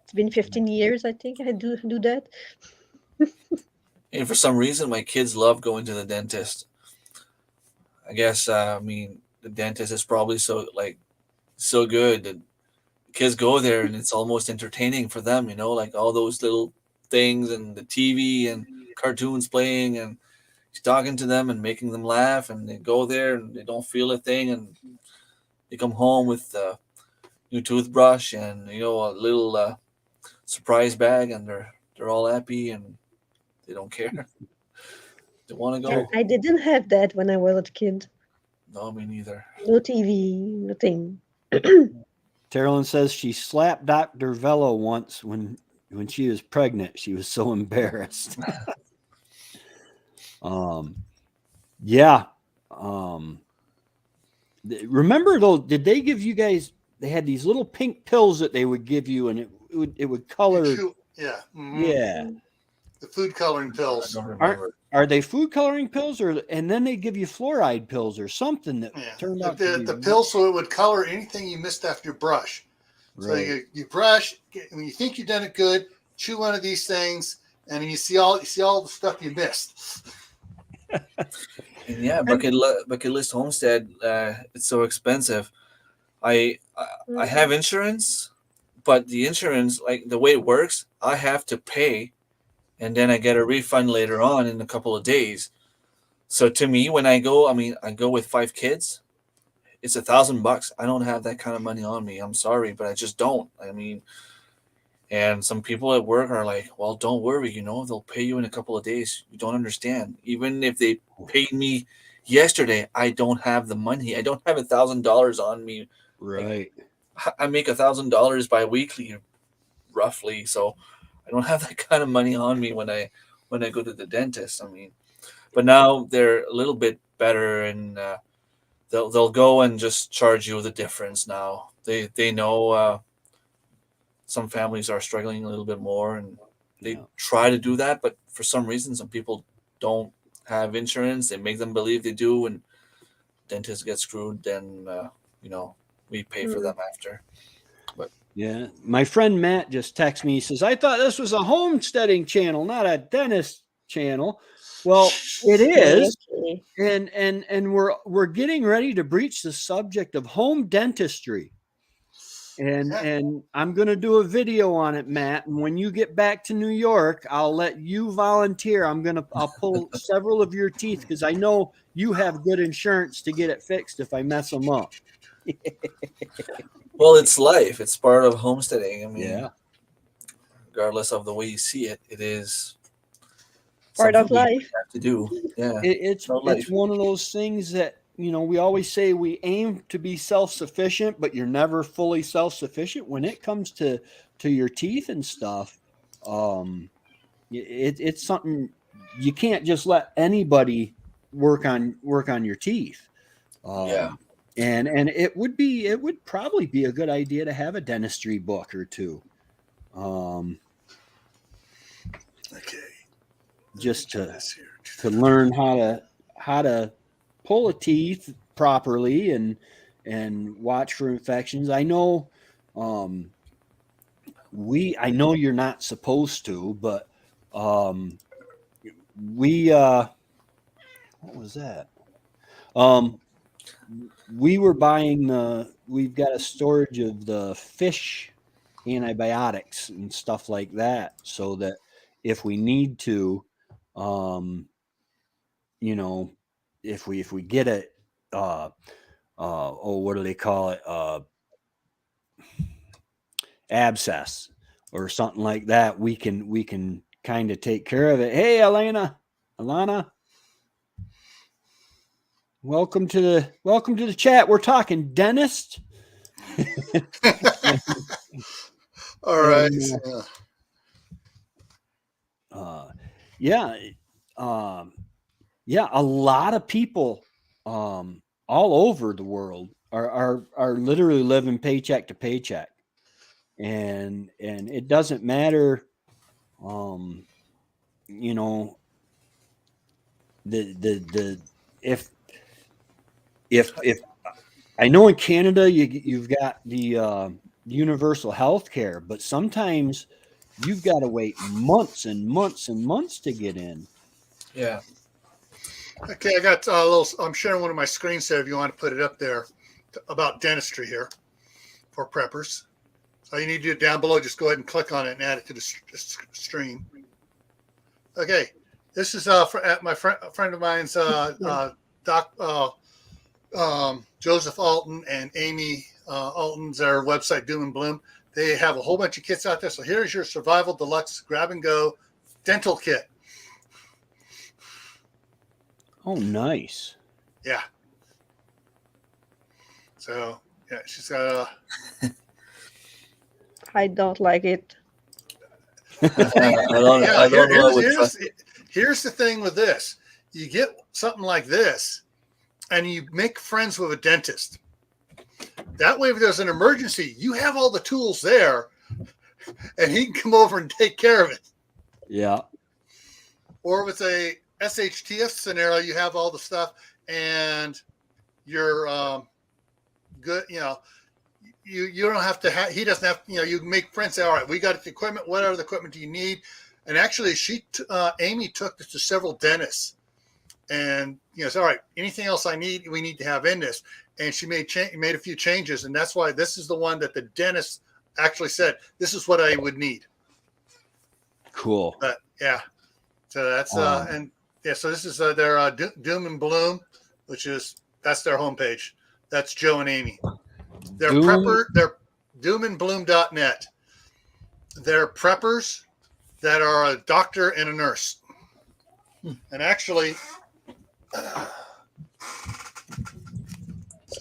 It's been 15 years, I think I do that. And for some reason, my kids love going to the dentist. I guess I mean the dentist is probably so good that kids go there and it's almost entertaining for them. You know, like all those little things and the TV and cartoons playing and he's talking to them and making them laugh, and they go there and they don't feel a thing, and they come home with a new toothbrush and you know a little surprise bag, and they're all happy and they don't care. They want to go. I didn't have that when I was a kid. No, me neither. No TV, nothing. Carolyn says she slapped Dr. Velo once when she was pregnant. She was so embarrassed. Yeah. Remember though, did they give you guys? They had these little pink pills that they would give you, and it would color. Yeah. Mm-hmm. Yeah. The food coloring I pills. don't remember. Are they food coloring pills, and then they give you fluoride pills or something that turned out to be the pills, so it would color anything you missed after your brush. So right. you brush when you think you've done it good. Chew one of these things, and then you see all the stuff you missed. And yeah, bucket list homestead. It's so expensive. I have insurance, but the insurance, like the way it works, I have to pay, and then I get a refund later on in a couple of days. So to me, when I go, I mean, I go with 5 kids. It's $1,000. I don't have that kind of money on me. I'm sorry, but I just don't. I mean, and some people at work are like, "Well, don't worry. You know, they'll pay you in a couple of days." You don't understand. Even if they paid me yesterday, I don't have the money. I don't have $1,000 on me. Right. I make $1,000 bi-weekly, roughly. So I don't have that kind of money on me when I go to the dentist. I mean, but now they're a little bit better, and they'll go and just charge you the difference. Now they know some families are struggling a little bit more, and they try to do that, but for some reason, some people don't have insurance. They make them believe they do, and dentists get screwed. Then you know, we pay for them after. But Yeah. My friend Matt just texted me. He says, "I thought this was a homesteading channel, not a dentist channel." Well, it is. Okay. And we're getting ready to breach the subject of home dentistry. and I'm going to do a video on it, Matt. And when you get back to New York, I'll let you volunteer. I'll pull several of your teeth because I know you have good insurance to get it fixed if I mess them up. Well, it's life. It's part of homesteading. I mean, Yeah. regardless of the way you see it, it is Part something of we life. have to do. Yeah. It's life. one of those things that, we always say we aim to be self-sufficient, but you're never fully self-sufficient when it comes to your teeth and stuff. It's something you can't just let anybody work on your teeth. Yeah. And it would probably be a good idea to have a dentistry book or two. Okay. Just to learn how to pull a teeth properly and watch for infections. I know I know you're not supposed to, but we what was that? We were buying we've got a storage of the fish antibiotics and stuff like that so that if we need to, if we get it, what do they call it? Abscess or something like that, we can kind of take care of it. Hey, Alana, welcome to the chat. We're talking dentist. All right. Yeah. A lot of people all over the world are literally living paycheck to paycheck, and it doesn't matter, the if I know in Canada you've got the universal health care, but sometimes you've got to wait months and months and months to get in. Yeah. Okay, I got a little. I'm sharing one of my screens there. If you want to put it up there, about dentistry here for preppers. So you need to do it down below. Just go ahead and click on it and add it to the stream. Okay, this is at my friend of mine's Joseph Alton and Amy Alton's their website Doom and Bloom. They have a whole bunch of kits out there. So here's your Survival Deluxe Grab and Go dental kit. Oh, nice. Yeah. So yeah, she's got a. I don't like it. I don't know. Here's the thing with this. You get something like this and you make friends with a dentist. That way, if there's an emergency, you have all the tools there and he can come over and take care of it. Yeah. Or with a SHTF scenario, you have all the stuff and you're good. You don't have to he doesn't have, you make friends, say, all right, we got the equipment, whatever the equipment do you need? And actually Amy took this to several dentists and, said, all right, anything else we need to have in this. And she made a few changes. And that's why this is the one that the dentist actually said, this is what I would need. Cool. But yeah. So that's, so this is their Doom and Bloom, that's their homepage. That's Joe and Amy. They're doomandbloom.net. They're preppers that are a doctor and a nurse. And actually,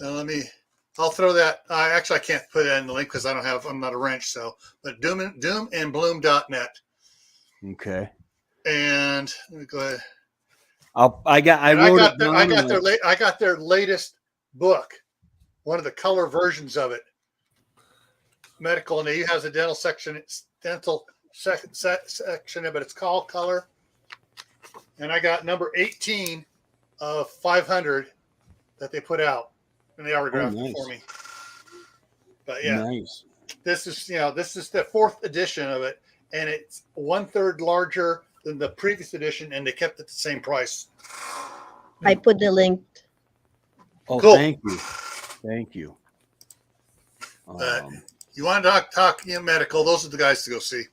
I'll throw that. I can't put it in the link because I'm not a wrench. But doomandbloom.net. Okay. And let me go ahead. I got their latest book, one of the color versions of it. Medical, and he has a dental section, section, but it's called Color. And I got number 18 of 500 that they put out, and they autographed it for me. But yeah, nice. This is the 4th edition of it, and it's 1/3 larger than the previous edition, and they kept it the same price. I put the link. Oh, cool. Thank you. You want to talk medical? Those are the guys to go see.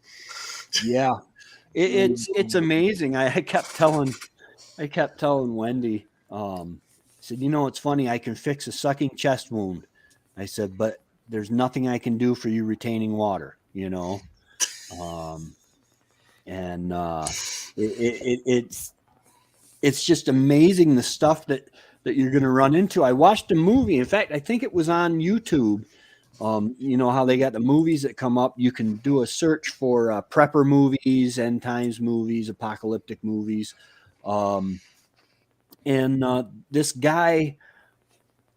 Yeah, it's amazing. I kept telling Wendy, I said, it's funny. I can fix a sucking chest wound. I said, but there's nothing I can do for you retaining water. And it's just amazing the stuff that you're going to run into. I watched a movie. In fact, I think it was on YouTube. You know how they got the movies that come up. You can do a search for prepper movies, end times movies, apocalyptic movies. And this guy,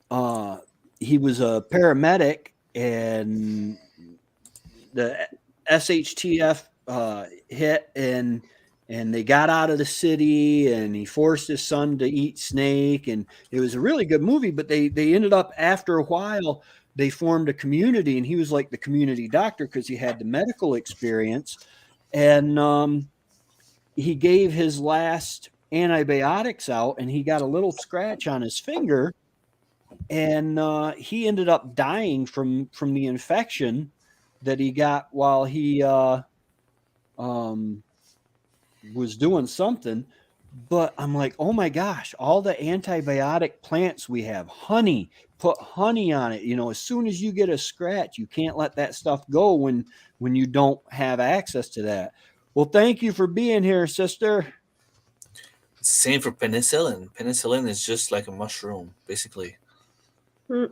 he was a paramedic, and the SHTF hit, and they got out of the city, and he forced his son to eat snake, and it was a really good movie. But they ended up, after a while, they formed a community, and he was like the community doctor because he had the medical experience, and he gave his last antibiotics out, and he got a little scratch on his finger, and he ended up dying from the infection that he got while he was doing something. But I'm like, oh my gosh, all the antibiotic plants we have, honey, put honey on it. As soon as you get a scratch, you can't let that stuff go when you don't have access to that. Well, thank you for being here, sister. Same for penicillin. Penicillin is just like a mushroom, basically.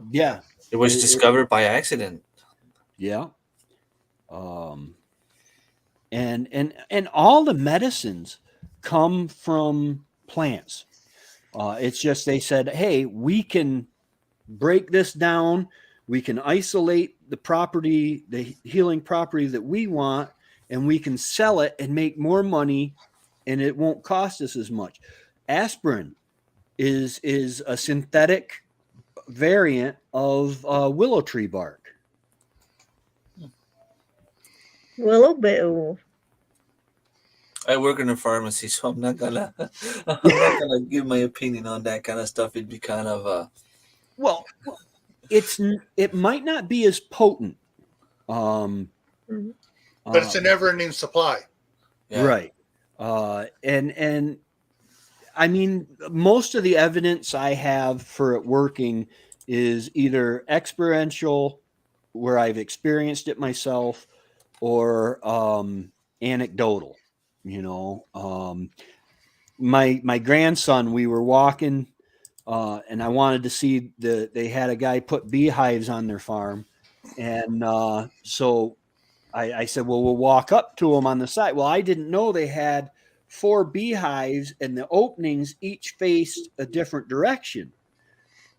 Yeah. It was discovered by accident. Yeah. And all the medicines come from plants. It's just they said, hey, we can break this down. We can isolate the healing property that we want, and we can sell it and make more money, and it won't cost us as much. Aspirin is a synthetic variant of willow tree bark. Willow. I work in a pharmacy, so I'm not gonna give my opinion on that kind of stuff. It'd be kind of well, it might not be as potent, but it's a never-ending supply. Yeah. Right. And I mean, most of the evidence I have for it working is either experiential, where I've experienced it myself, or anecdotal. My grandson, we were walking, and I wanted to see they had a guy put beehives on their farm, and so I said, well, we'll walk up to them on the side. Well, I didn't know they had 4 beehives, and the openings each faced a different direction.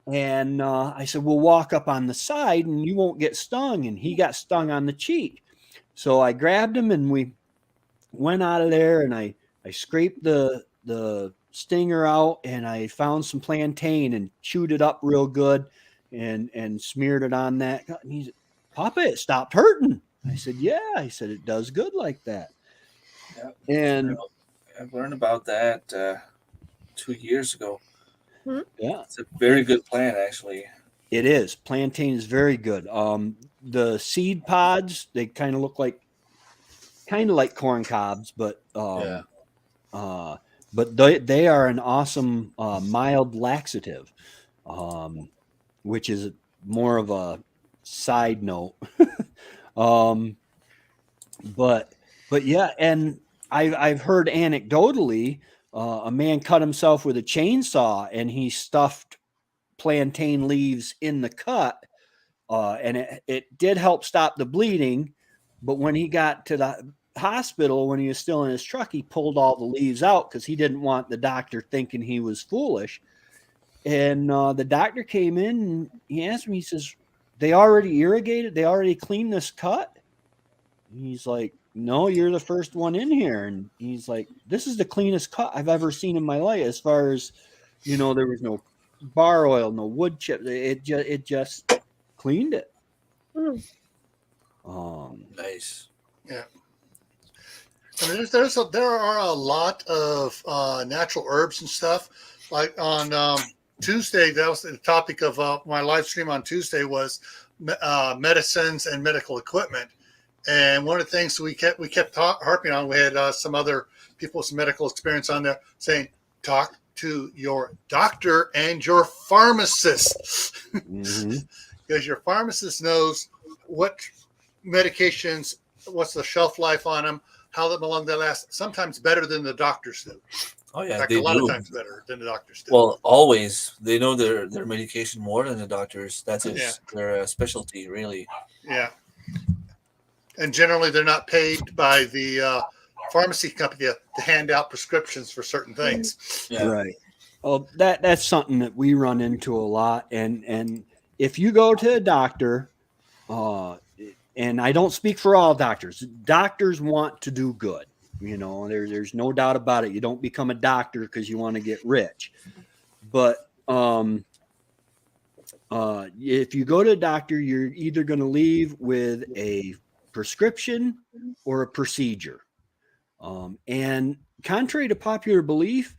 And I said, we'll walk up on the side and you won't get stung. And he got stung on the cheek. So I grabbed him and we went out of there, and I scraped the stinger out, and I found some plantain and chewed it up real good and smeared it on that. And he said, Papa, it stopped hurting. I said, yeah. I said, it does good like that. Yeah. And I've learned about that 2 years ago. Yeah, it's a very good plant, actually. It is. Plantain is very good. The seed pods, they kind of look like corn cobs, but they are an awesome mild laxative, which is more of a side note. But yeah, and I've heard anecdotally, a man cut himself with a chainsaw and he stuffed plantain leaves in the cut, and it did help stop the bleeding. But when he got to the hospital, when he was still in his truck, he pulled all the leaves out because he didn't want the doctor thinking he was foolish. And the doctor came in and he asked me, he says, they already irrigated, they already cleaned this cut? And he's like, no, you're the first one in here. And he's like, this is the cleanest cut I've ever seen in my life. As far as, there was no bar oil, no wood chip. It just cleaned it. Nice. Yeah. I mean, there are a lot of natural herbs and stuff. Like on Tuesday, that was the topic of my live stream on Tuesday, was medicines and medical equipment. And one of the things we kept harping on, we had some other people with some medical experience on there saying, talk to your doctor and your pharmacist, because your pharmacist knows what medications, what's the shelf life on them, how long they last, sometimes better than the doctors do. Oh In yeah, fact, they a lot do. of times better than the doctors do. Well, always they know their medication more than the doctors. That's Yeah. their specialty, really. Yeah. And generally, they're not paid by the pharmacy company to hand out prescriptions for certain things. Yeah. Right. Well, that's something that we run into a lot. And if you go to a doctor, and I don't speak for all doctors, doctors want to do good. You know, there's no doubt about it. You don't become a doctor because you want to get rich. But if you go to a doctor, you're either going to leave with a prescription or a procedure. And contrary to popular belief,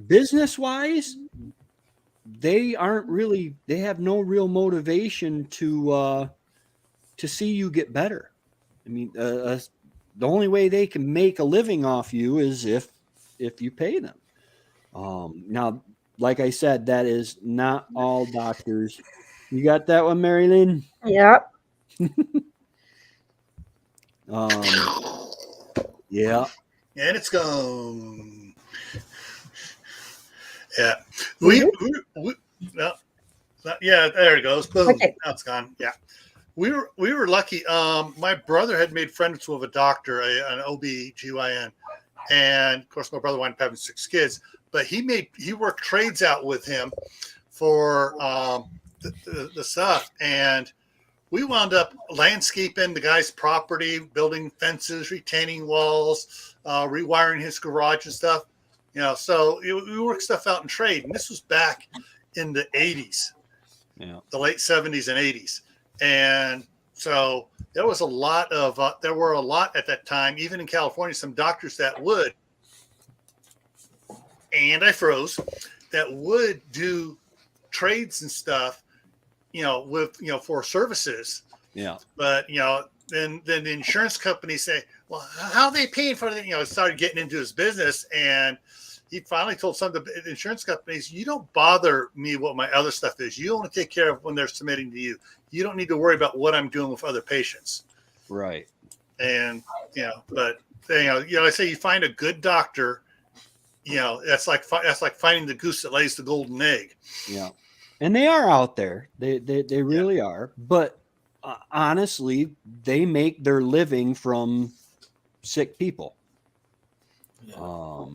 business-wise, they have no real motivation to see you get better. I mean, the only way they can make a living off you is if you pay them. Now, like I said, that is not all doctors. You got that one, Marilene? Yep. Yeah. And it's gone. Yeah. Yeah, there it goes. Boom. Okay. Now it's gone. Yeah. We were lucky. My brother had made friends with a doctor, an OB-GYN. And of course, my brother wound up having 6 kids, but he worked trades out with him for the stuff. And we wound up landscaping the guy's property, building fences, retaining walls, rewiring his garage and stuff. You know, so we worked stuff out in trade. And this was back in the 80s, the late 70s and 80s. And so there was a lot of, there were a lot at that time, even in California, some doctors that would, and I froze, that would do trades and stuff, you know, with, you know, for services. Yeah. But, you know, then the insurance companies say, well, how are they paying for it? You know, started getting into his business. And he finally told some of the insurance companies, you don't bother me what my other stuff is. You only take care of when they're submitting to you. You don't need to worry about what I'm doing with other patients. Right. And, you know, but, you know, I say you find a good doctor, you know, that's like finding the goose that lays the golden egg. Yeah. And they are out there. They really are. But honestly, they make their living from sick people. Yeah.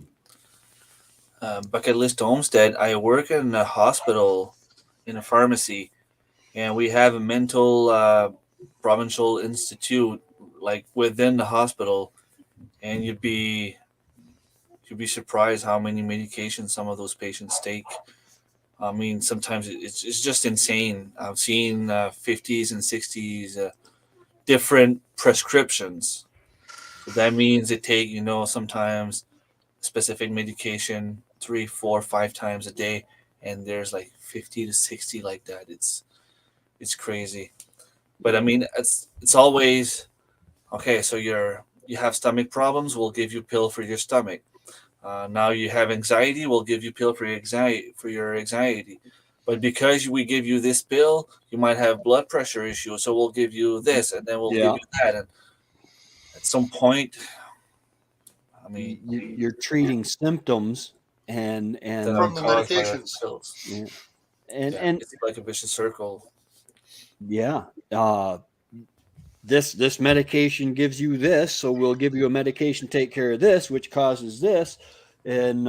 Bucket List Homestead, I work in a hospital in a pharmacy, and we have a mental provincial institute like within the hospital, and you'd be surprised how many medications some of those patients take. I mean, sometimes it's just insane. I've seen 50s and 60s different prescriptions. So that means they take, you know, sometimes specific medication 3, 4, 5 times a day, and there's like 50 to 60 like that. It's crazy. But I mean, it's always okay. So you have stomach problems, we'll give you a pill for your stomach. Now you have anxiety, we'll give you a pill for your anxiety. But because we give you this pill, you might have blood pressure issues, so we'll give you this, and then we'll give you that. And at some point, I mean, you're treating symptoms and from the medications. Pills. Yeah. And it's like a vicious circle. Yeah. This medication gives you this, so we'll give you a medication to take care of this, which causes this. And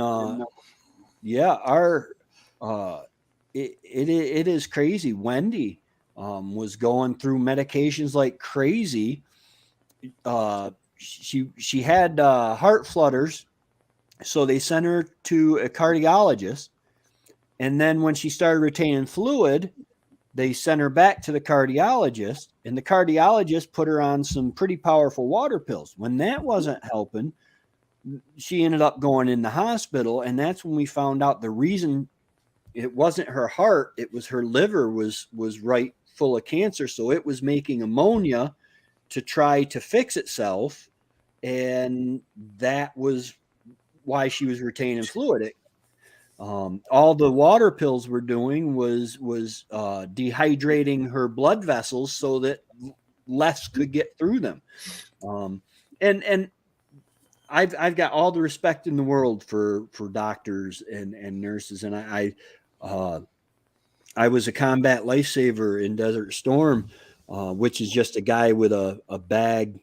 it is crazy. Wendy was going through medications like crazy. She had heart flutters, so they sent her to a cardiologist. And then when she started retaining fluid, they sent her back to the cardiologist, and the cardiologist put her on some pretty powerful water pills. When that wasn't helping, she ended up going in the hospital, and that's when we found out the reason it wasn't her heart, it was her liver was right full of cancer. So it was making ammonia to try to fix itself. And that was why she was retaining fluid. All the water pills were doing was dehydrating her blood vessels so that less could get through them. And I've got all the respect in the world for doctors and nurses. And I was a combat lifesaver in Desert Storm, which is just a guy with a bag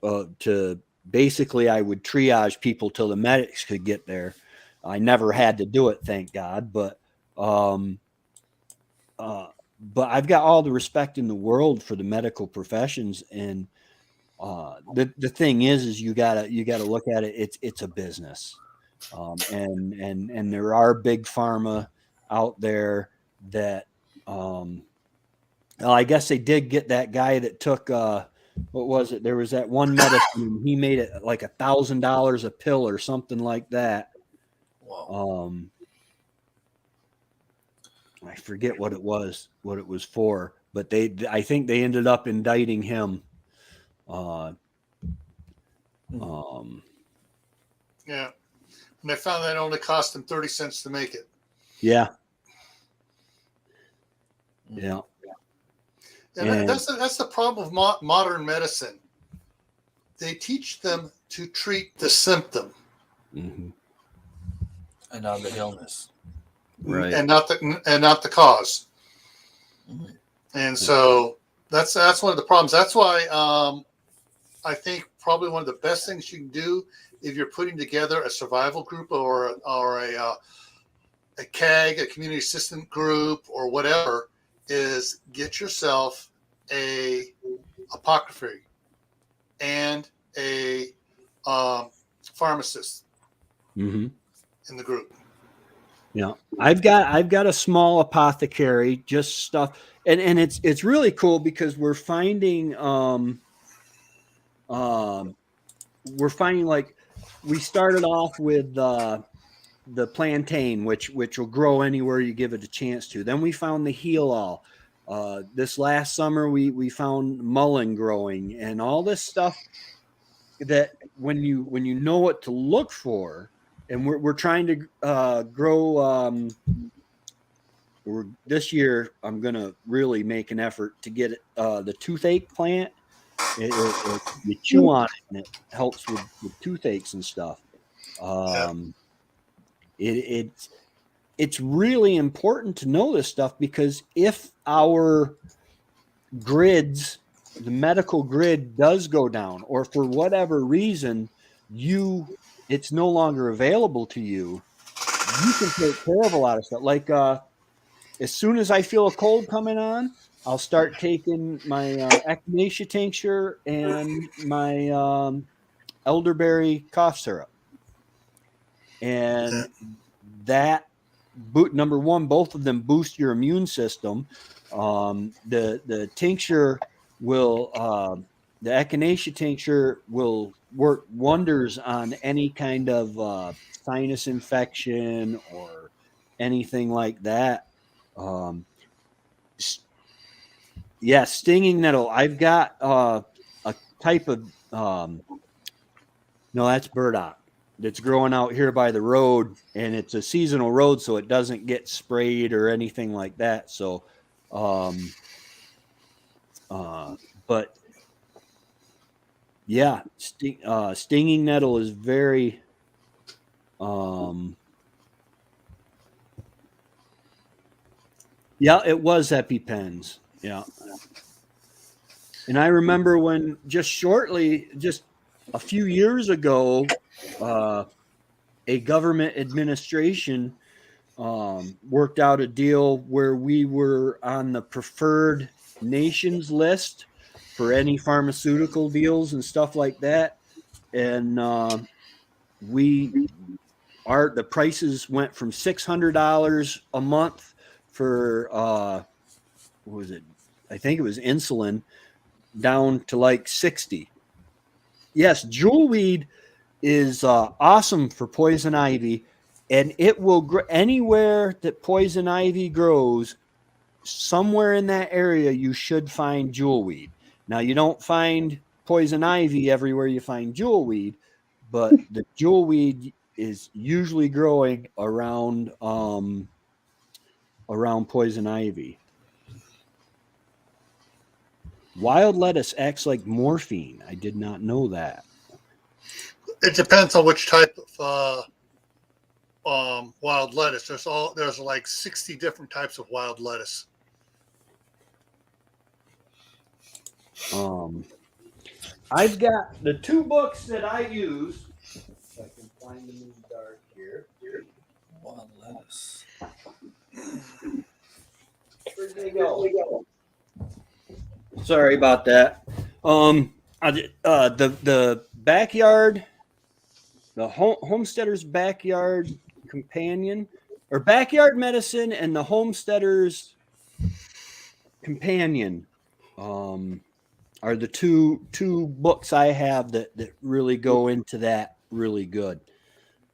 to basically, I would triage people till the medics could get there. I never had to do it, thank God. But I've got all the respect in the world for the medical professions. And the thing is you gotta look at it. It's a business, and there are big pharma out there that, well, I guess they did get that guy that took, what was it? There was that one medicine. He made it like $1,000 a pill or something like that. Wow. I forget what it was for, but I think they ended up indicting him. Yeah. And they found that it only cost them 30 cents to make it. Yeah. And that's the problem with modern medicine. They teach them to treat the symptom, mm-hmm. And not the illness, Right? and not the cause. Mm-hmm. And so that's one of the problems. That's why I think probably one of the best things you can do if you're putting together a survival group or a CAG, a community assistant group, or whatever, is get yourself a apothecary and a pharmacist Mm-hmm. in the group. Yeah, I've got a small apothecary, just stuff, and it's really cool because we're finding like we started off with the plantain, which will grow anywhere you give it a chance to. Then we found the heal all. This last summer we found mullein growing, and all this stuff that when you know what to look for. And we're trying to grow. This year, I'm going to really make an effort to get the toothache plant. You chew on it, and it helps with toothaches and stuff. It's really important to know this stuff, because if our grids, the medical grid, does go down, or for whatever reason it's no longer available to you, you can take care of a lot of stuff. Like as soon as I feel a cold coming on, I'll start taking my echinacea tincture and my elderberry cough syrup. And that, number one, both of them boost your immune system. The tincture will, the echinacea tincture will work wonders on any kind of sinus infection or anything like that. Stinging nettle. I've got a type of no, that's burdock that's growing out here by the road, and it's a seasonal road, so it doesn't get sprayed or anything like that. So, but yeah, stinging nettle is very, yeah, it was EpiPens. Yeah. And I remember when just a few years ago, a government administration worked out a deal where we were on the preferred nations list for any pharmaceutical deals and stuff like that. And the prices went from $600 a month for what was it? I think it was insulin, down to like 60. Yes, jewelweed is awesome for poison ivy, and it will grow anywhere that poison ivy grows. somewhere in that area you should find jewelweed. Now you don't find poison ivy everywhere you find jewelweed, but the jewelweed is usually growing around poison ivy. Wild lettuce acts like morphine. I did not know that. It depends on which type of wild lettuce. There's like 60 different types of wild lettuce. I've got the two books that I use. If I can find them in the dark here. Wild lettuce. Where'd they go? Sorry about that. The backyard, the homesteader's backyard companion, or backyard medicine, and the homesteader's companion are the two books I have that really go into that really good.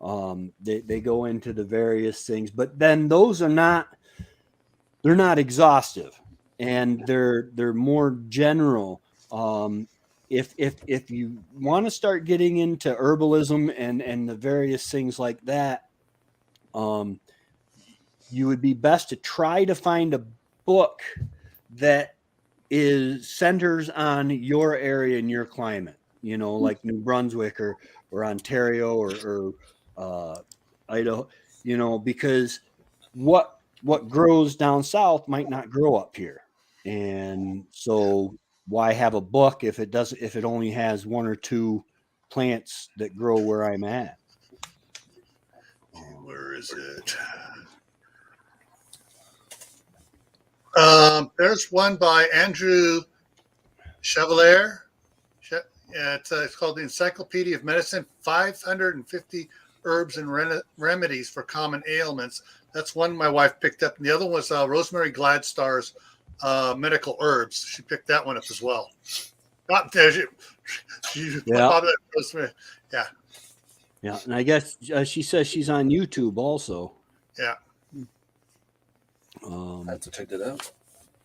They go into the various things, but then those are not, they're not exhaustive, and they're more general. If you want to start getting into herbalism and the various things like that, you would be best to try to find a book that centers on your area and your climate, like New Brunswick or Ontario or Idaho, because what grows down south might not grow up here. And so why have a book if it only has one or two plants that grow where I'm at? Where is it? There's one by Andrew Chevalier. It's called the Encyclopedia of Medicine, 550 Herbs and Remedies for Common Ailments. That's one my wife picked up. And the other one was Rosemary Gladstar's Medical Herbs. She picked that one up as well. Yeah. Yeah, and I guess she says she's on YouTube also. Yeah. I have to check that out.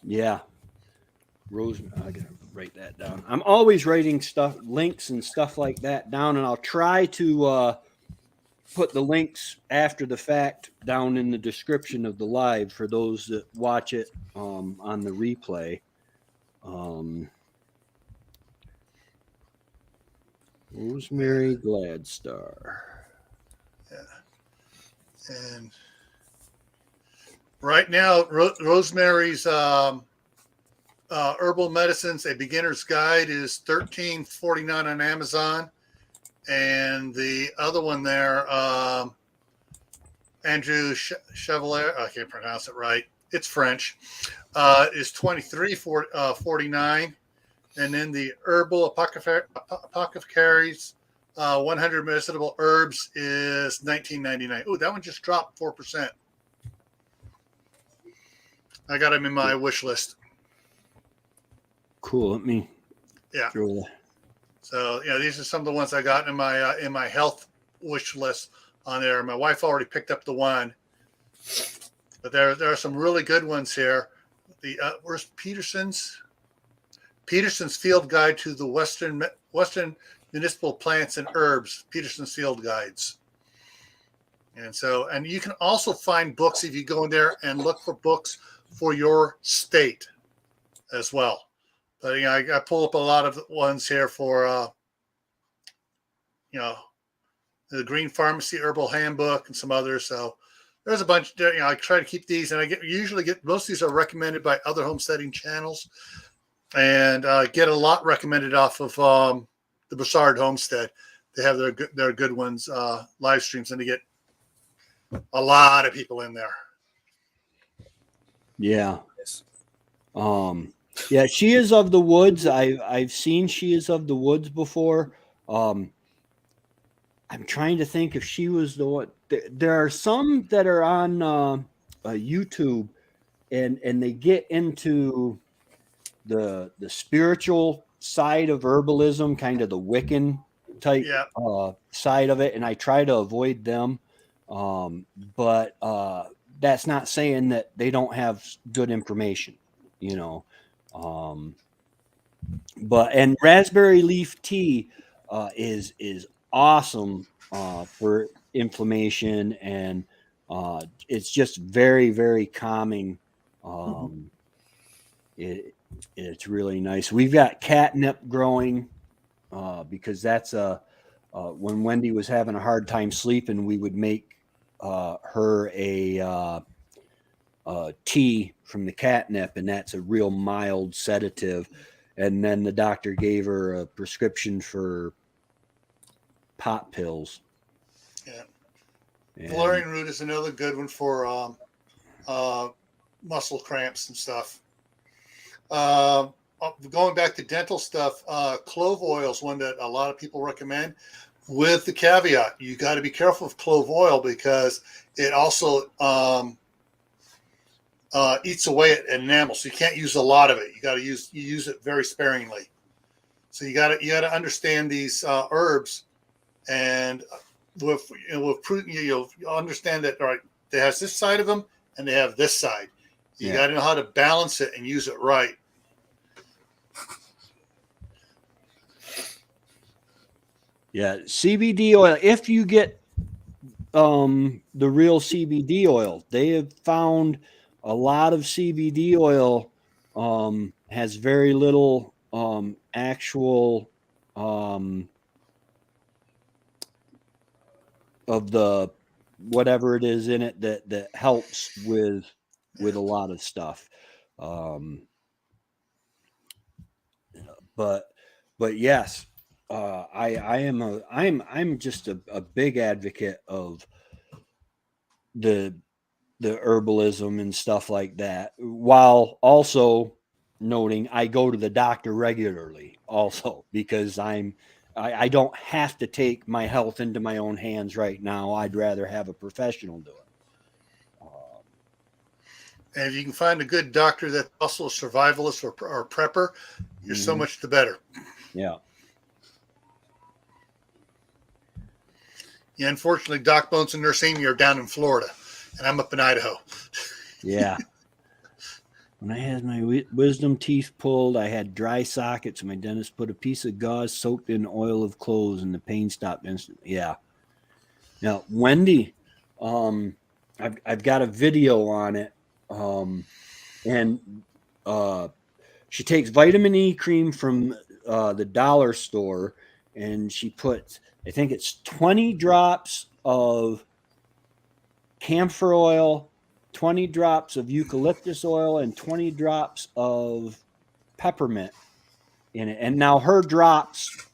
Yeah. Rosemary, I gotta write that down. I'm always writing links and stuff like that down, and I'll try to put the links after the fact down in the description of the live for those that watch it on the replay. Rosemary Gladstar. Yeah. And right now, Rosemary's Herbal Medicines, A Beginner's Guide, is $13.49 on Amazon. And the other one there, Andrew Chevalier, I can't pronounce it right. It's French. Is $23.49. And then the Herbal Apothecaries 100 Medicinal Herbs is $19.99. Oh, that one just dropped 4%. I got them in my wish list. Cool. Let me. Yeah. Throw that. So these are some of the ones I got in my health wish list on there. My wife already picked up the one, but there are some really good ones here. The where's Peterson's Field Guide to the Western Municipal Plants and Herbs. Peterson's Field Guides. And you can also find books if you go in there and look for books for your state as well. But I pull up a lot of ones here for the Green Pharmacy Herbal Handbook and some others. So there's a bunch. I try to keep these, and I usually get most of these are recommended by other homesteading channels, and get a lot recommended off of the Broussard Homestead. They have their good ones live streams, and they get a lot of people in there. Yeah. Yeah, She Is of the Woods. I've seen She Is of the Woods before. I'm trying to think if she was the one. There are some that are on YouTube, and they get into the spiritual side of herbalism, kind of the Wiccan type side of it, and I try to avoid them. But that's not saying that they don't have good information, you know. But and raspberry leaf tea is awesome for inflammation, and it's just very, very calming. It's really nice. We've got catnip growing because that's when Wendy was having a hard time sleeping, we would make her a tea from the catnip, and that's a real mild sedative. And then the doctor gave her a prescription for pot pills. Yeah. And Valerian root is another good one for muscle cramps and stuff. Going back to dental stuff, clove oil is one that a lot of people recommend, with the caveat you got to be careful of clove oil because it also eats away at enamel, so you can't use a lot of it. You use it very sparingly. So you got to understand these herbs, and with fruit, you'll understand that, all right, they has this side of them and they have this side. You got to know how to balance it and use it right. Yeah, CBD oil. If you get the real CBD oil, they have found a lot of CBD oil has very little actual of the whatever it is in it that helps with a lot of stuff. But yes, I'm just a big advocate of the herbalism and stuff like that, while also noting I go to the doctor regularly also, because I don't have to take my health into my own hands right now. I'd rather have a professional do it. And if you can find a good doctor that's also a survivalist or prepper, you're so much the better. Yeah. Yeah, unfortunately, Doc Bones and Nurse Amy are down in Florida, and I'm up in Idaho. Yeah. When I had my wisdom teeth pulled, I had dry sockets, and my dentist put a piece of gauze soaked in oil of cloves, and the pain stopped instantly. Yeah. Now, Wendy, I've got a video on it, and she takes vitamin E cream from the dollar store, and she puts, I think it's 20 drops of camphor oil, 20 drops of eucalyptus oil, and 20 drops of peppermint in it. And now her drops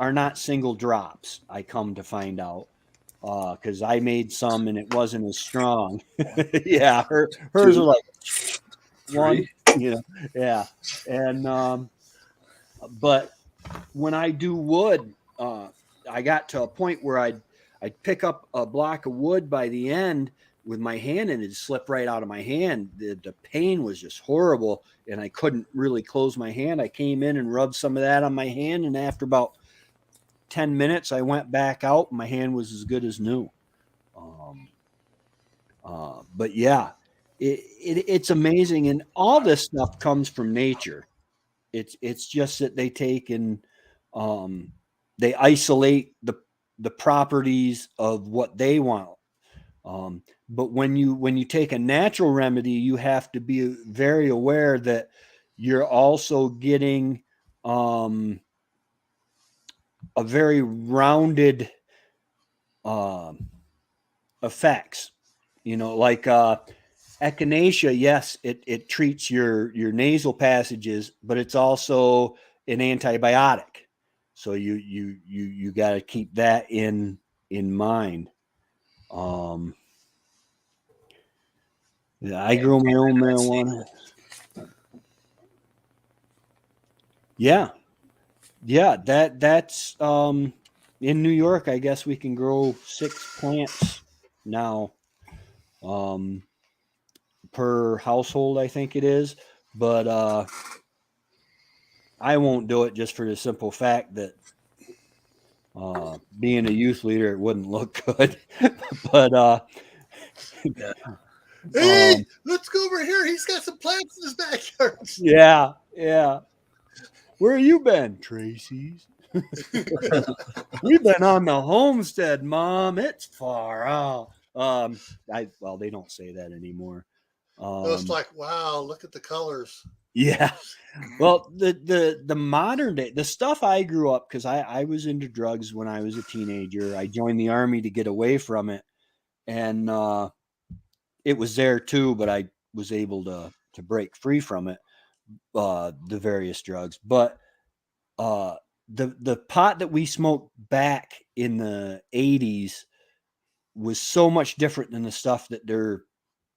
are not single drops, I come to find out, because I made some and it wasn't as strong. Yeah, hers are like one, yeah. And but when I do wood, I got to a point where I'd pick up a block of wood by the end with my hand, and it'd slip right out of my hand. The pain was just horrible, and I couldn't really close my hand. I came in and rubbed some of that on my hand, and after about 10 minutes, I went back out, and my hand was as good as new. But yeah, it's amazing, and all this stuff comes from nature. It's just that they take and they isolate the properties of what they want. But when you take a natural remedy, you have to be very aware that you're also getting a very rounded effects. Like echinacea, yes, it treats your nasal passages, but it's also an antibiotic. So you got to keep that in mind. Yeah, I grow my own marijuana. Yeah, that's in New York. I guess we can grow 6 plants now per household, I think it is. But I won't do it just for the simple fact that being a youth leader, it wouldn't look good. But Yeah. Hey, let's go over here. He's got some plants in his backyard. Yeah, yeah. Where you been, Tracy's? We've been on the homestead, Mom. It's far out. Well, they don't say that anymore. It's like, wow, look at the colors. Yeah. Well, the modern day, the stuff I grew up, because I was into drugs when I was a teenager. I joined the Army to get away from it, and it was there too, but I was able to break free from it, the various drugs. But the pot that we smoked back in the 80s was so much different than the stuff that they're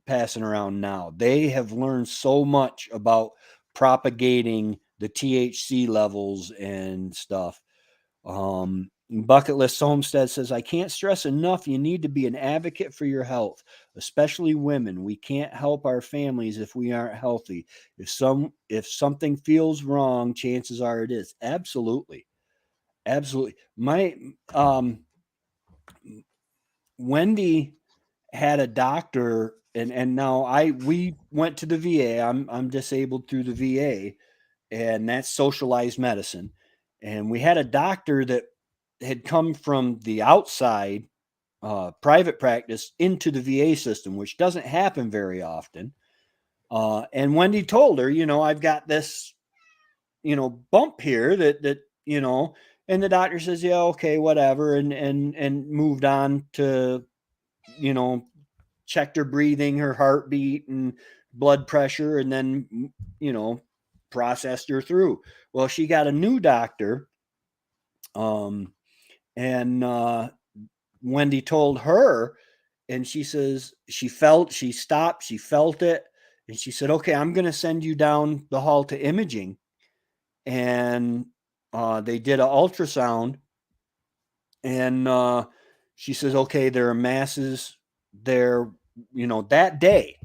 passing around now. They have learned so much about propagating the THC levels and stuff. Bucket List Homestead says, I can't stress enough, you need to be an advocate for your health, especially women. We can't help our families if we aren't healthy. If something feels wrong, chances are it is. Absolutely. Absolutely. My Wendy had a doctor, and now we went to the VA. I'm disabled through the VA, and that's socialized medicine. And we had a doctor that had come from the outside, private practice, into the VA system, which doesn't happen very often. And Wendy told her, I've got this, bump here that, and the doctor says, yeah, okay, whatever. And moved on to, checked her breathing, her heartbeat and blood pressure, and then, processed her through. Well, she got a new doctor. And Wendy told her, and she says she stopped, she felt it, and she said, okay, I'm going to send you down the hall to imaging. And they did an ultrasound, and she says, okay, there are masses there, that day.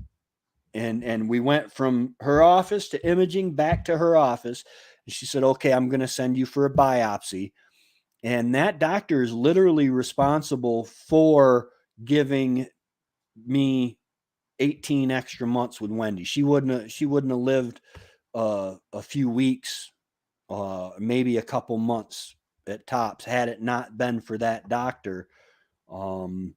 And we went from her office to imaging, back to her office. And she said, okay, I'm going to send you for a biopsy. And that doctor is literally responsible for giving me 18 extra months with Wendy. She wouldn't have lived a few weeks, maybe a couple months at tops, had it not been for that doctor. So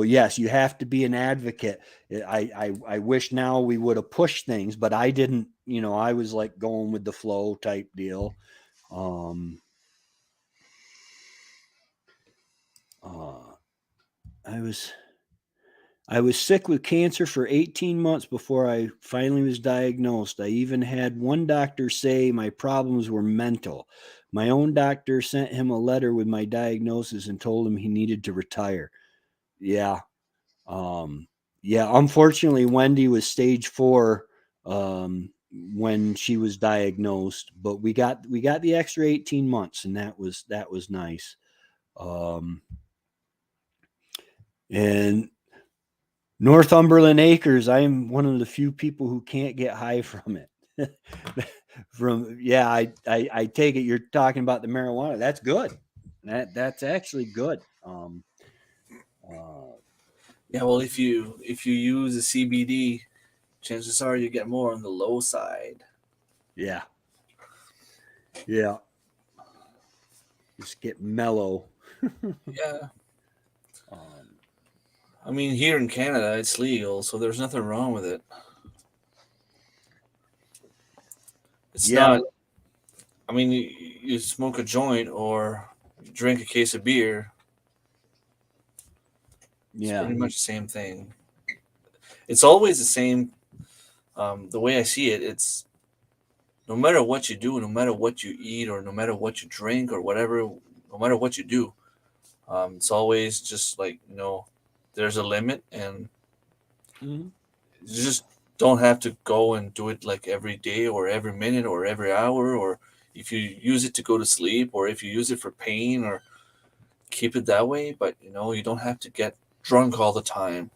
yes, you have to be an advocate. I wish now we would have pushed things, but I didn't. I was like going with the flow type deal. I was sick with cancer for 18 months before I finally was diagnosed. I even had one doctor say my problems were mental. My own doctor sent him a letter with my diagnosis and told him he needed to retire. Yeah. Unfortunately, Wendy was stage 4 when she was diagnosed, but we got the extra 18 months, and that was nice. And Northumberland Acres, I'm one of the few people who can't get high from it. I take it you're talking about the marijuana. That's good. That's actually good. Yeah, well, if you use the CBD, chances are you get more on the low side. Yeah. Just get mellow. Yeah. I mean, here in Canada, it's legal, so there's nothing wrong with it. It's not. I mean, you smoke a joint or you drink a case of beer. It's pretty much the same thing. It's always the same. The way I see it, it's no matter what you do, no matter what you eat, or no matter what you drink, or whatever, no matter what you do, it's always just like, there's a limit, and you just don't have to go and do it like every day or every minute or every hour, or if you use it to go to sleep, or if you use it for pain, or keep it that way. But you don't have to get drunk all the time.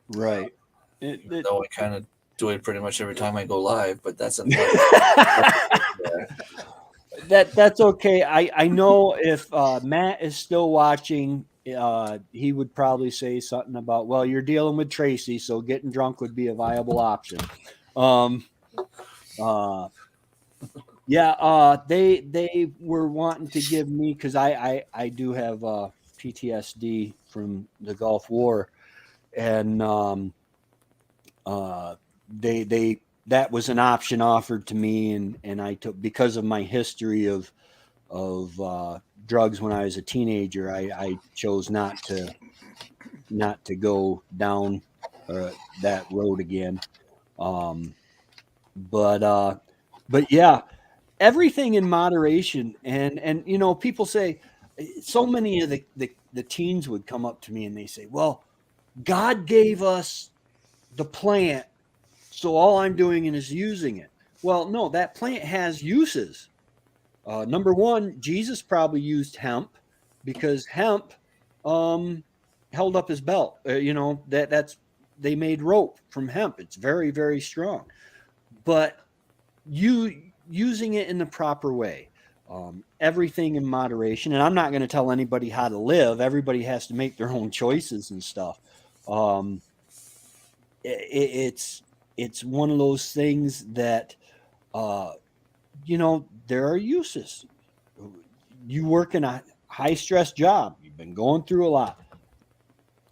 Right. Though I kind of do it pretty much every time I go live, but that's another. That's okay. I know if Matt is still watching, he would probably say something about, well, you're dealing with Tracy, so getting drunk would be a viable option. They were wanting to give me, because I do have PTSD from the Gulf War, and they that was an option offered to me, and I took, because of my history of drugs when I was a teenager. I chose not to go down that road again. Um, but yeah, everything in moderation. And people say, so many of the teens would come up to me and they say, well, God gave us the plant, so all I'm doing is using it. Well, no, that plant has uses. Number one, Jesus probably used hemp, because hemp held up his belt. That's they made rope from hemp. It's very, very strong. But using it in the proper way, everything in moderation. And I'm not going to tell anybody how to live. Everybody has to make their own choices and stuff. It's one of those things that there are uses. You work in a high stress job. You've been going through a lot.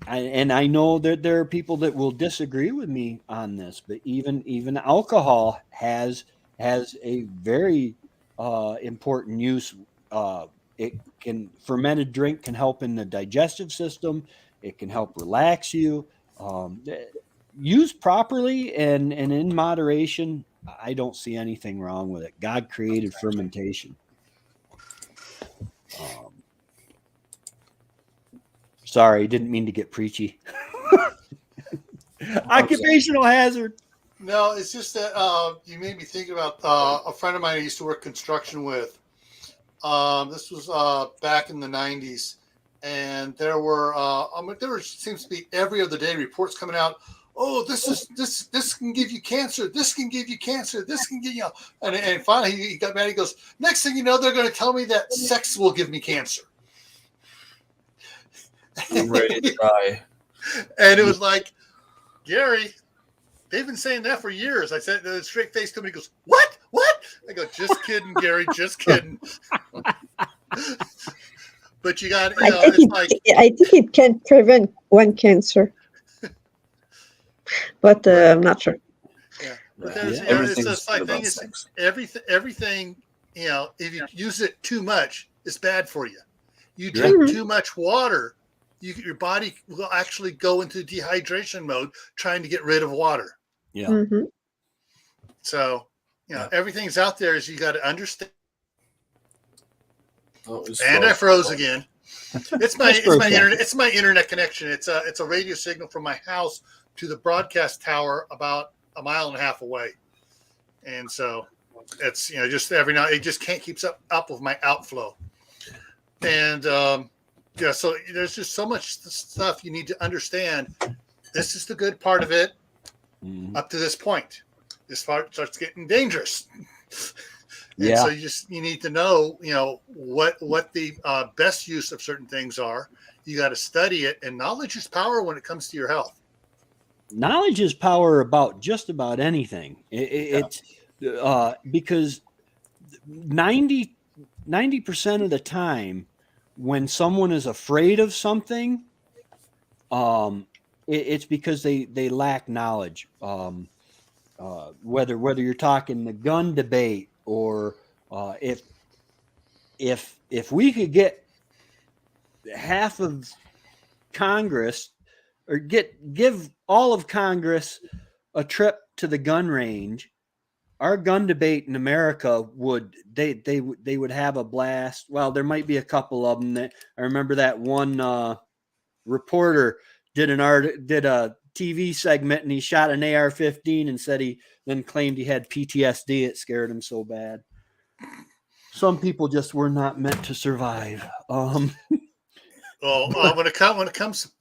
And I know that there are people that will disagree with me on this, but even alcohol has a very important use. Fermented drink can help in the digestive system. It can help relax you. Used properly and in moderation, I don't see anything wrong with it. God created fermentation. Sorry, didn't mean to get preachy. Occupational hazard. No, it's just that you made me think about a friend of mine I used to work construction with. This was back in the 90s, and there seems to be every other day reports coming out. Oh, this can give you cancer. This can give you cancer. This can give you. And finally he got mad. He goes, next thing you know, they're going to tell me that sex will give me cancer. I'm ready to die. And it was like, Gary, they've been saying that for years. I said, the straight face to me, he goes, what? I go, just kidding, Gary, just kidding. But you got, I think it can prevent one cancer, but I'm not sure. Yeah, but there's Everything's it's a thing. It's everything. If you use it too much, it's bad for you. You drink too much water, your body will actually go into dehydration mode, trying to get rid of water. Yeah. Mm-hmm. So, everything's out there. Is you got to understand. And I froze again. It's my internet. It's my internet connection. It's a radio signal from my house to the broadcast tower about a mile and a half away, and so it's just every night it just can't keep up with my outflow. And so there's just so much stuff you need to understand. This is the good part of it. Up to this point, this part starts getting dangerous. And so you need to know, what the best use of certain things are. You got to study it, and knowledge is power when it comes to your health. Knowledge is power about just about anything. It's because 90% of the time when someone is afraid of something, it's because they lack knowledge. Whether you're talking the gun debate, or if we could get half of Congress, or give all of Congress a trip to the gun range, our gun debate in America would have a blast. Well, there might be a couple of them. That I remember that one reporter did a TV segment, and he shot an AR-15 and said he then claimed he had PTSD. It scared him so bad. Some people just were not meant to survive. Well, when it comes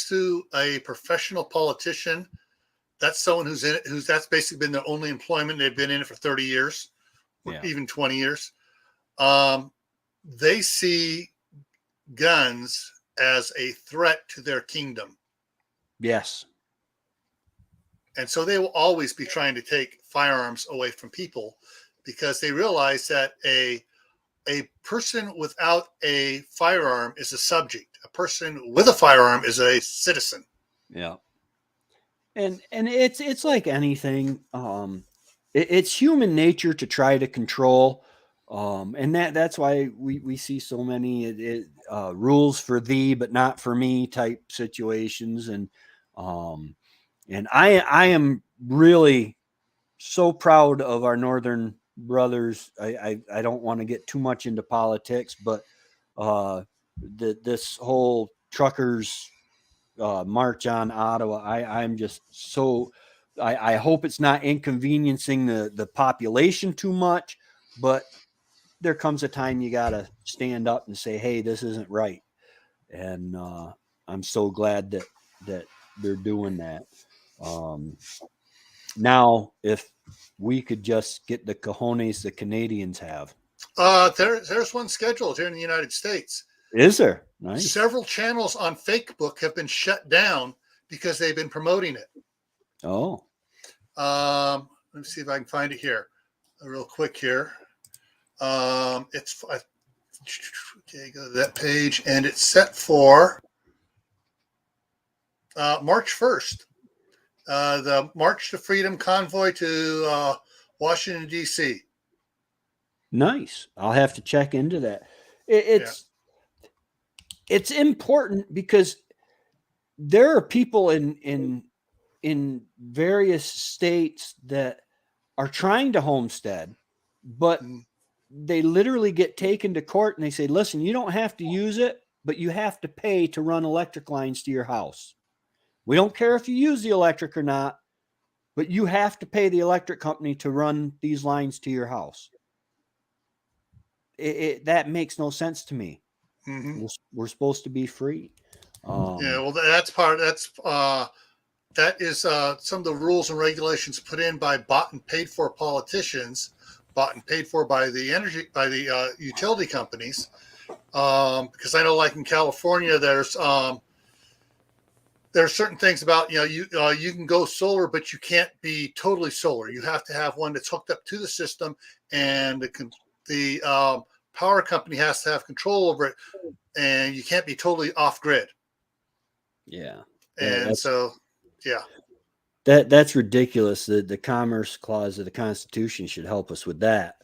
to a professional politician, that's someone who's in it, that's basically been their only employment. They've been in it for 30 years, or even 20 years. They see guns as a threat to their kingdom. Yes. And so they will always be trying to take firearms away from people because they realize that a person without a firearm is a subject. A person with a firearm is a citizen. Yeah. And it's like anything. It's human nature to try to control. And that's why we see so many rules for thee, but not for me type situations. And I am really so proud of our northern brothers. I don't want to get too much into politics, but this whole truckers march on Ottawa, I'm just so I hope it's not inconveniencing the population too much, but there comes a time you gotta stand up and say, hey, this isn't right. And I'm so glad that they're doing that. Now, if we could just get the cojones the Canadians have. There's one scheduled here in the United States. Is there? Nice. Several channels on Facebook have been shut down because they've been promoting it. Oh. Let me see if I can find it here real quick here. It's okay, go to that page, and it's set for March 1st. The March to Freedom convoy to Washington, D.C. Nice. I'll have to check into that. It's important because there are people in various states that are trying to homestead, but they literally get taken to court and they say, listen, you don't have to use it, but you have to pay to run electric lines to your house. We don't care if you use the electric or not, but you have to pay the electric company to run these lines to your house. That makes no sense to me. Mm-hmm. We're supposed to be free. Well, that is some of the rules and regulations put in by bought and paid for politicians, bought and paid for by the utility companies. Because I know, like in California, there's certain things about you can go solar, but you can't be totally solar. You have to have one that's hooked up to the system, and the power company has to have control over it, and you can't be totally off grid. Yeah, and so that's ridiculous. The Commerce Clause of the Constitution should help us with that.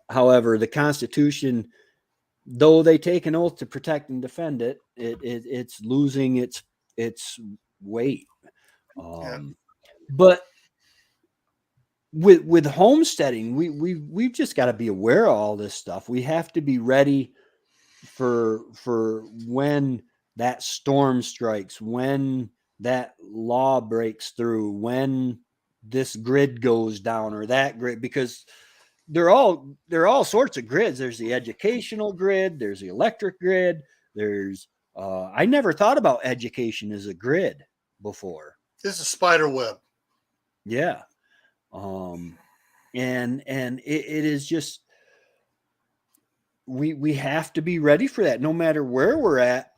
However, the Constitution, though they take an oath to protect and defend it, it's losing its weight. But with homesteading, we've just got to be aware of all this stuff. We have to be ready for when that storm strikes, when that law breaks through, when this grid goes down or that grid, because there are all sorts of grids. There's the educational grid, there's the electric grid, there's I never thought about education as a grid before. This is a spider web. Yeah. And it is just we have to be ready for that no matter where we're at.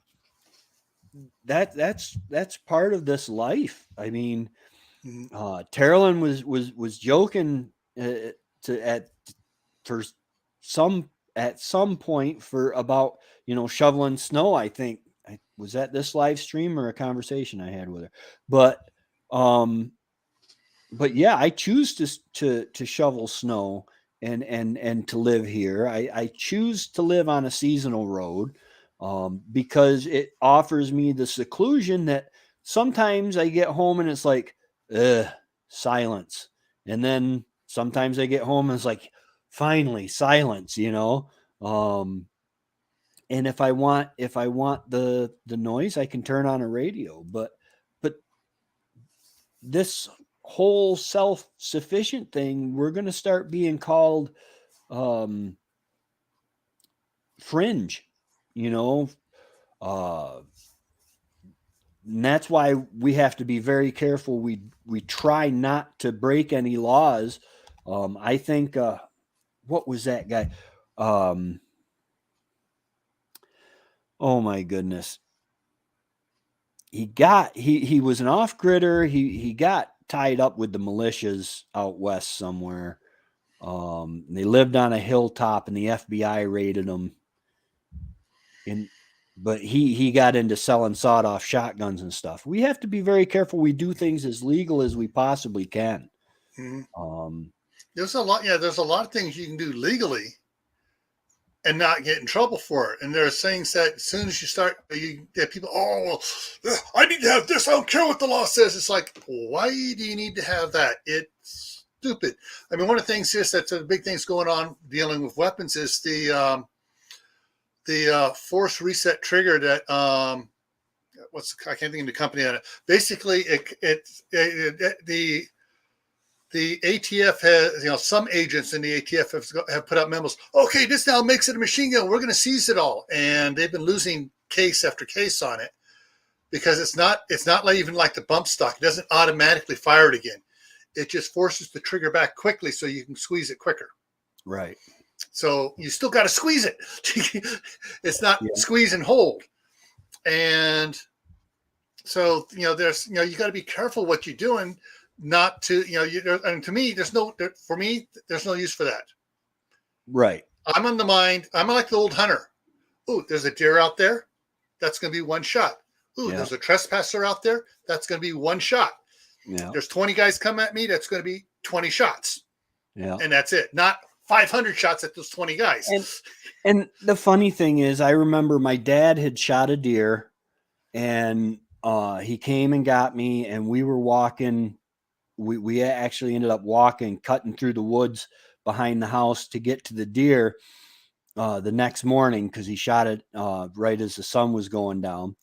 That's part of this life. I mean, Terilyn was joking at some point for about shoveling snow. I think was that this live stream or a conversation I had with her, but yeah, I choose to shovel snow and to live here. I choose to live on a seasonal road because it offers me the seclusion that sometimes I get home and it's like, silence. And then sometimes I get home and it's like, finally silence, and if I want the noise, I can turn on a radio, but this whole self-sufficient thing, we're going to start being called fringe, and that's why we have to be very careful. We try not to break any laws. I think what was that guy? Oh my goodness. He was an off-gridder. He got tied up with the militias out west somewhere. They lived on a hilltop and the FBI raided him. But he got into selling sawed-off shotguns and stuff. We have to be very careful. We do things as legal as we possibly can. Mm-hmm. There's a lot. Yeah, there's a lot of things you can do legally and not get in trouble for it. And there are things that as soon as you start, you get people, oh, well, I need to have this. I don't care what the law says. It's like, why do you need to have that? It's stupid. I mean, one of the things is that's the big things going on dealing with weapons is the force reset trigger that I can't think of the company on it. Basically, the ATF has, some agents in the ATF have put out memos. Okay, this now makes it a machine gun. We're going to seize it all, and they've been losing case after case on it because it's not like even like the bump stock. It doesn't automatically fire it again. It just forces the trigger back quickly so you can squeeze it quicker. Right. So you still got to squeeze it. It's not squeeze and hold. And so, there's, you got to be careful what you're doing. Not to, and to me, there's no use for that. Right. I'm on the mind. I'm like the old hunter. Ooh, there's a deer out there. That's going to be one shot. Ooh, there's a trespasser out there. That's going to be one shot. Yeah. There's 20 guys come at me. That's going to be 20 shots. Yeah. And that's it. Not 500 shots at those 20 guys. And the funny thing is, I remember my dad had shot a deer and he came and got me and we were walking. We actually ended up cutting through the woods behind the house to get to the deer the next morning because he shot it right as the sun was going down.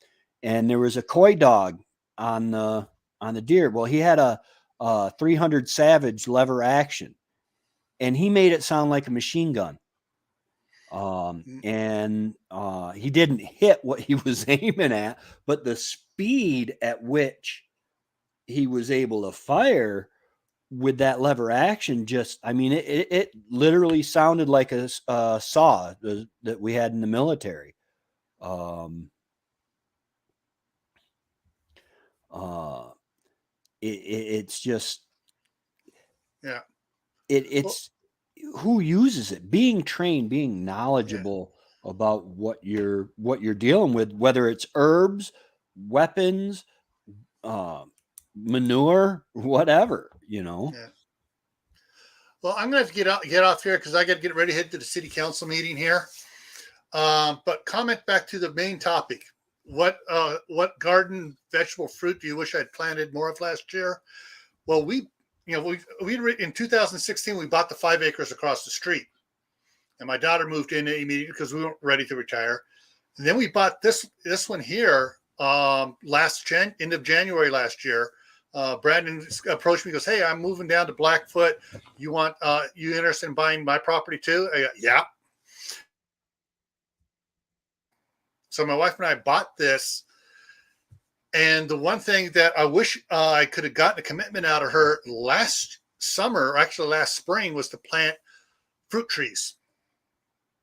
And there was a coy dog on the deer. Well, he had a 300 Savage lever action, and he made it sound like a machine gun. And he didn't hit what he was aiming at, but the speed at which he was able to fire with that lever action it literally sounded like a saw that we had in the military. It's just it's who uses it, being trained, being knowledgeable about what you're dealing with, whether it's herbs, weapons, manure, whatever, Well, I'm gonna have to get off here because I got to get ready to head to the city council meeting here. But comment back to the main topic. What garden, vegetable, fruit do you wish I'd planted more of last year? Well, we in 2016 we bought the 5 acres across the street, and my daughter moved in immediately because we weren't ready to retire. And then we bought this one here end of January last year. Brandon approached me, goes, "Hey, I'm moving down to Blackfoot. You interested in buying my property too?" I go, "Yeah." So my wife and I bought this. And the one thing that I wish I could have gotten a commitment out of her last summer, or actually last spring, was to plant fruit trees.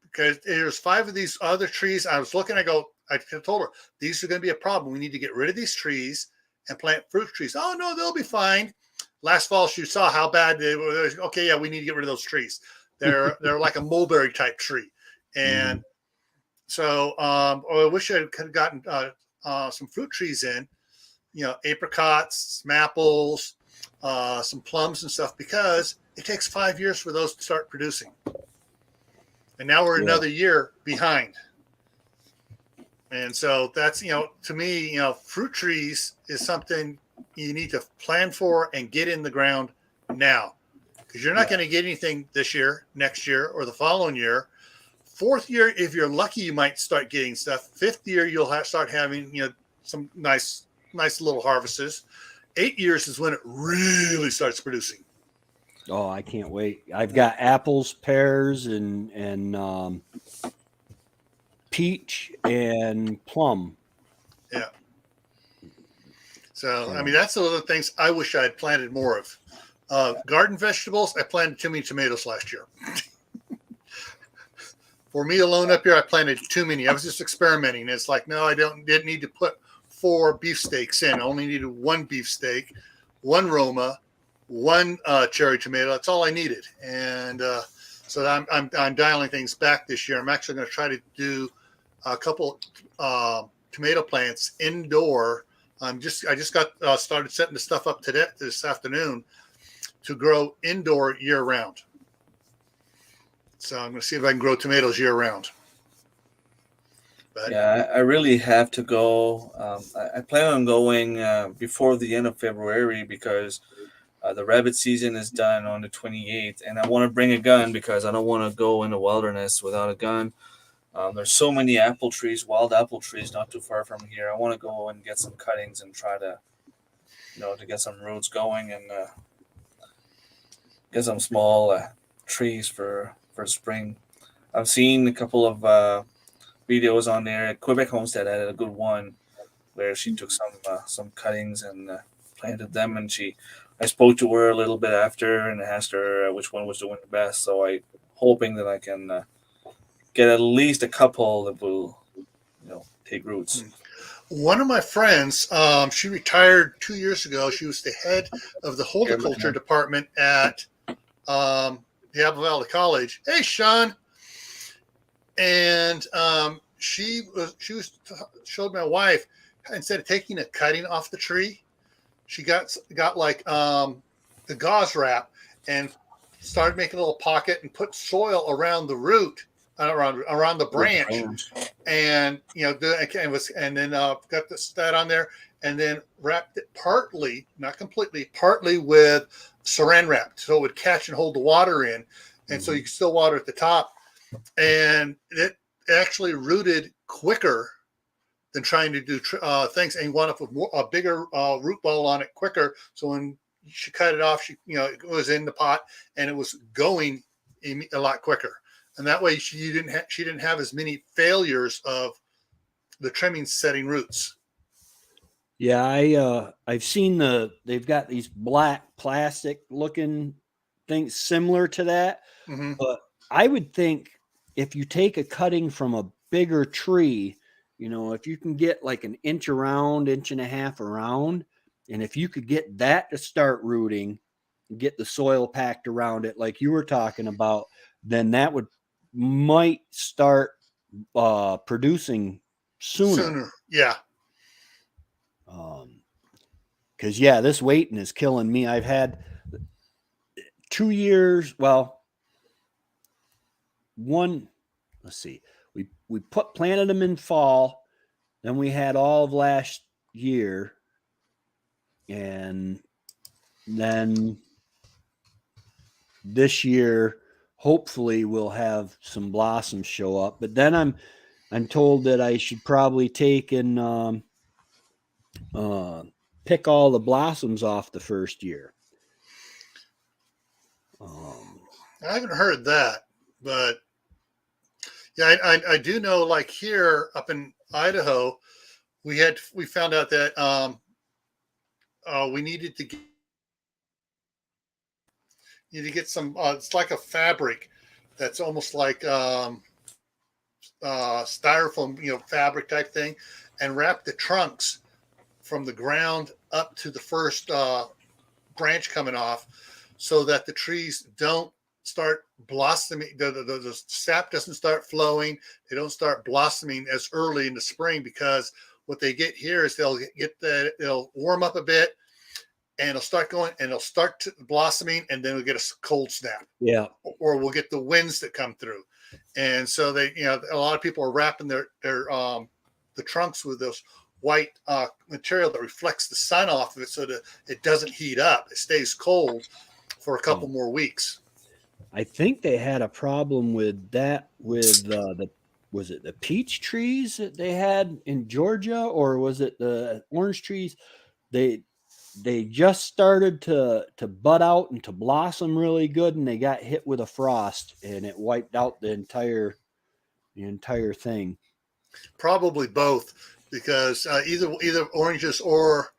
Because there's 5 of these other trees. I was looking, I told her, these are going to be a problem. We need to get rid of these trees and plant fruit trees. Oh, no, they'll be fine. Last fall, she saw how bad they were. Okay, yeah, we need to get rid of those trees. They're like a mulberry type tree. And so I wish I could have gotten some fruit trees in, apricots, some apples, some plums and stuff, because it takes 5 years for those to start producing. And now we're another year behind. And so that's, to me, fruit trees is something you need to plan for and get in the ground now, because you're not going to get anything this year, next year, or the following year. 4th year, if you're lucky, you might start getting stuff. 5th year, you'll start having, some nice little harvests. 8 years is when it really starts producing. Oh, I can't wait. I've got apples, pears, and peach and plum. Yeah. So, I mean, that's the other things I wish I had planted more of. Garden vegetables, I planted too many tomatoes last year. For me alone up here, I planted too many. I was just experimenting. It's like, no, didn't need to put 4 beefsteaks in. I only needed 1 beefsteak, 1 Roma, 1 cherry tomato. That's all I needed. And so I'm dialing things back this year. I'm actually going to try to do a couple tomato plants indoor. I just got started setting the stuff up this afternoon to grow indoor year round. So I'm going to see if I can grow tomatoes year round. But, Yeah, I really have to go. I plan on going before the end of February because the rabbit season is done on the 28th, and I want to bring a gun because I don't want to go in the wilderness without a gun. There's so many apple trees, wild apple trees, not too far from here. I want to go and get some cuttings and try to, to get some roots going and get some small trees for spring. I've seen a couple of videos on there. Quebec Homestead had a good one where she took some cuttings and planted them, and I spoke to her a little bit after and asked her which one was doing the best. So I hoping that I can get at least a couple that will, take roots. One of my friends, she retired 2 years ago. She was the head of the horticulture department at the Apple Valley College. Hey, Sean. And she showed my wife, instead of taking a cutting off the tree, she got like the gauze wrap and started making a little pocket and put soil around the root, around the branch, and and then got that on there, and then wrapped it partly, not completely, partly with saran wrap so it would catch and hold the water in, and so you can still water at the top. And it actually rooted quicker than trying to do things, and wound up with a bigger root ball on it quicker. So when she cut it off, it was in the pot and it was going a lot quicker. And that way she didn't have as many failures of the trimming setting roots. Yeah, I've seen they've got these black plastic looking things similar to that, but I would think if you take a cutting from a bigger tree, if you can get like an inch around, inch and a half around, and if you could get that to start rooting, get the soil packed around it like you were talking about, then that might start producing sooner. Yeah. Because this waiting is killing me. I've had 2 years. Well, let's see. We planted them in fall, then we had all of last year, and then this year hopefully we'll have some blossoms show up. But then I'm told that I should probably take and pick all the blossoms off the first year. I haven't heard that, but yeah, I do know, like here up in Idaho, we found out that we needed to get some. It's like a fabric that's almost like styrofoam, fabric type thing, and wrap the trunks from the ground up to the first branch coming off, so that the trees don't start blossoming. The sap doesn't start flowing. They don't start blossoming as early in the spring, because what they get here is it'll warm up a bit, and it'll start going, and it'll start blossoming, and then we'll get a cold snap. Yeah. Or we'll get the winds that come through. And so a lot of people are wrapping their the trunks with those white material that reflects the sun off of it, so that it doesn't heat up. It stays cold for a couple more weeks. I think they had a problem with that was it the peach trees that they had in Georgia, or was it the orange trees? They just started to bud out and to blossom really good, and they got hit with a frost, and it wiped out the entire thing. Probably both, because either oranges or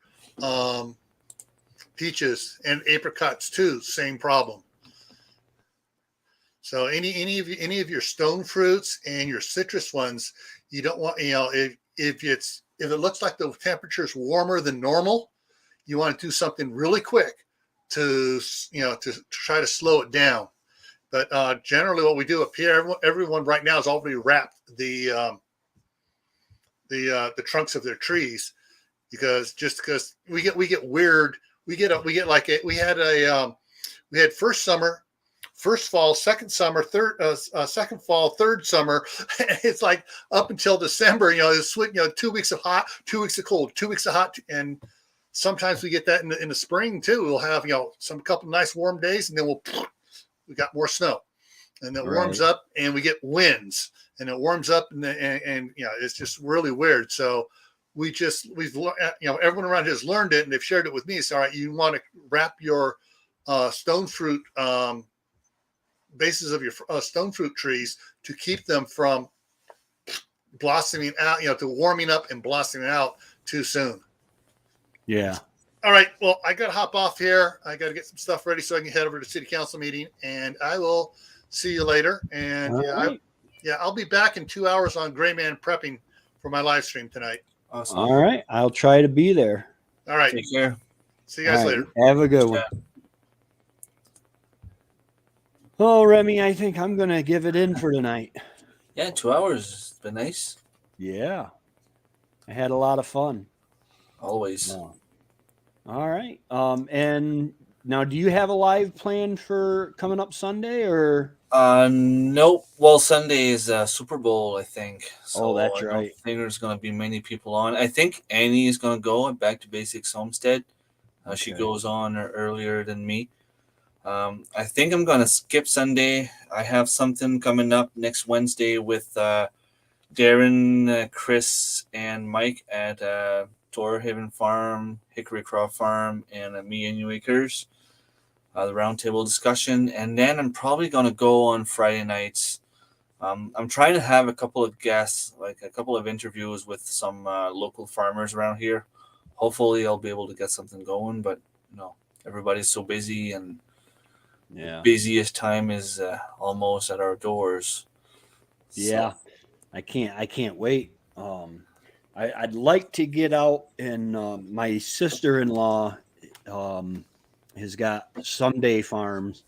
peaches and apricots too, same problem. So any of your stone fruits and your citrus ones, you don't want, if it looks like the temperature is warmer than normal, you want to do something really quick to try to slow it down. But generally, what we do up here, everyone right now has already wrapped the trunks of their trees, because we get weird. We had first summer, first fall, second summer, second fall, third summer. It's like up until December, it's 2 weeks of hot, 2 weeks of cold, 2 weeks of hot, and sometimes we get that in the spring too. We'll have some couple nice warm days, and then we got more snow, and it warms up, and we get winds, and it warms up, and it's just really weird. So we've everyone around here has learned it, and they've shared it with me. So all right, you want to wrap your stone fruit bases of your stone fruit trees to keep them from blossoming out, to warming up and blossoming out too soon. Yeah. All right. Well, I got to hop off here. I got to get some stuff ready so I can head over to city council meeting, and I will see you later. And I'll be back in 2 hours on Gray Man prepping for my live stream tonight. Awesome. All right. I'll try to be there. All right. Take care. See you guys later. Have a good one. Oh, Remi, I think I'm going to give it in for tonight. Yeah, 2 hours has been nice. Yeah. I had a lot of fun. Always. All right. And now, do you have a live plan for coming up Sunday, or? Nope. Well, Sunday is Super Bowl, I think. So that's I right. don't think there's going to be many people on. I think Annie is going to go at Back to Basics Homestead. She goes on earlier than me. I think I'm going to skip Sunday. I have something coming up next Wednesday with Darren, Chris, and Mike at Tor Haven Farm, Hickory Croft Farm, and me and New Acres. The roundtable discussion. And then I'm probably going to go on Friday nights. I'm trying to have a couple of guests, like a couple of interviews with some local farmers around here. Hopefully I'll be able to get something going, but everybody's so busy, and busiest time is almost at our doors. Yeah. So. I can't wait. I'd like to get out, and my sister-in-law has got Sunday Farms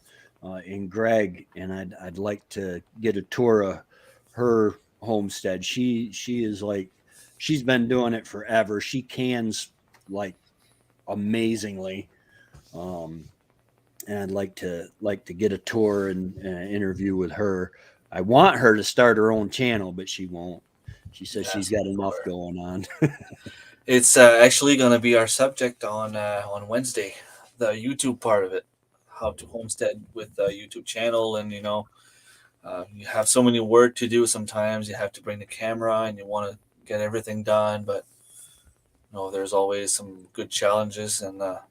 in Gregg, and I'd like to get a tour of her homestead. She is like, she's been doing it forever. She cans like amazingly, and I'd like to get a tour and interview with her. I want her to start her own channel, but she won't. She says she's got enough going on. It's actually going to be our subject on Wednesday, the YouTube part of it, how to homestead with a YouTube channel. And, you have so many work to do. Sometimes you have to bring the camera and you want to get everything done. But, there's always some good challenges and, the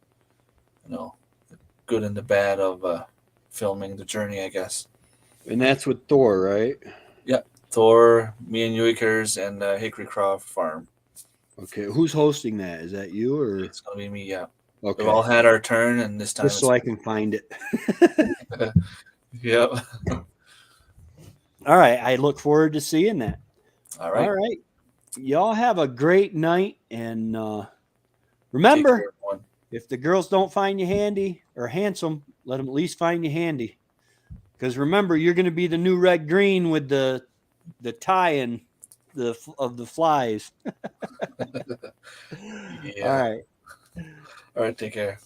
good and the bad of filming the journey, I guess. And that's with Thor, right? Yeah, Thor, me and New Acres, and Hickory Croft Farm. Okay, who's hosting that? Is that you, or it's gonna be me? Yeah. Okay. We've all had our turn, and this time just so I can find it. Yep. All right, I look forward to seeing that. All right. Y'all have a great night, and remember, if the girls don't find you handy or handsome, let them at least find you handy. Because remember, you're going to be the new red green with the tie and of the flies. Yeah. All right. All right. Take care.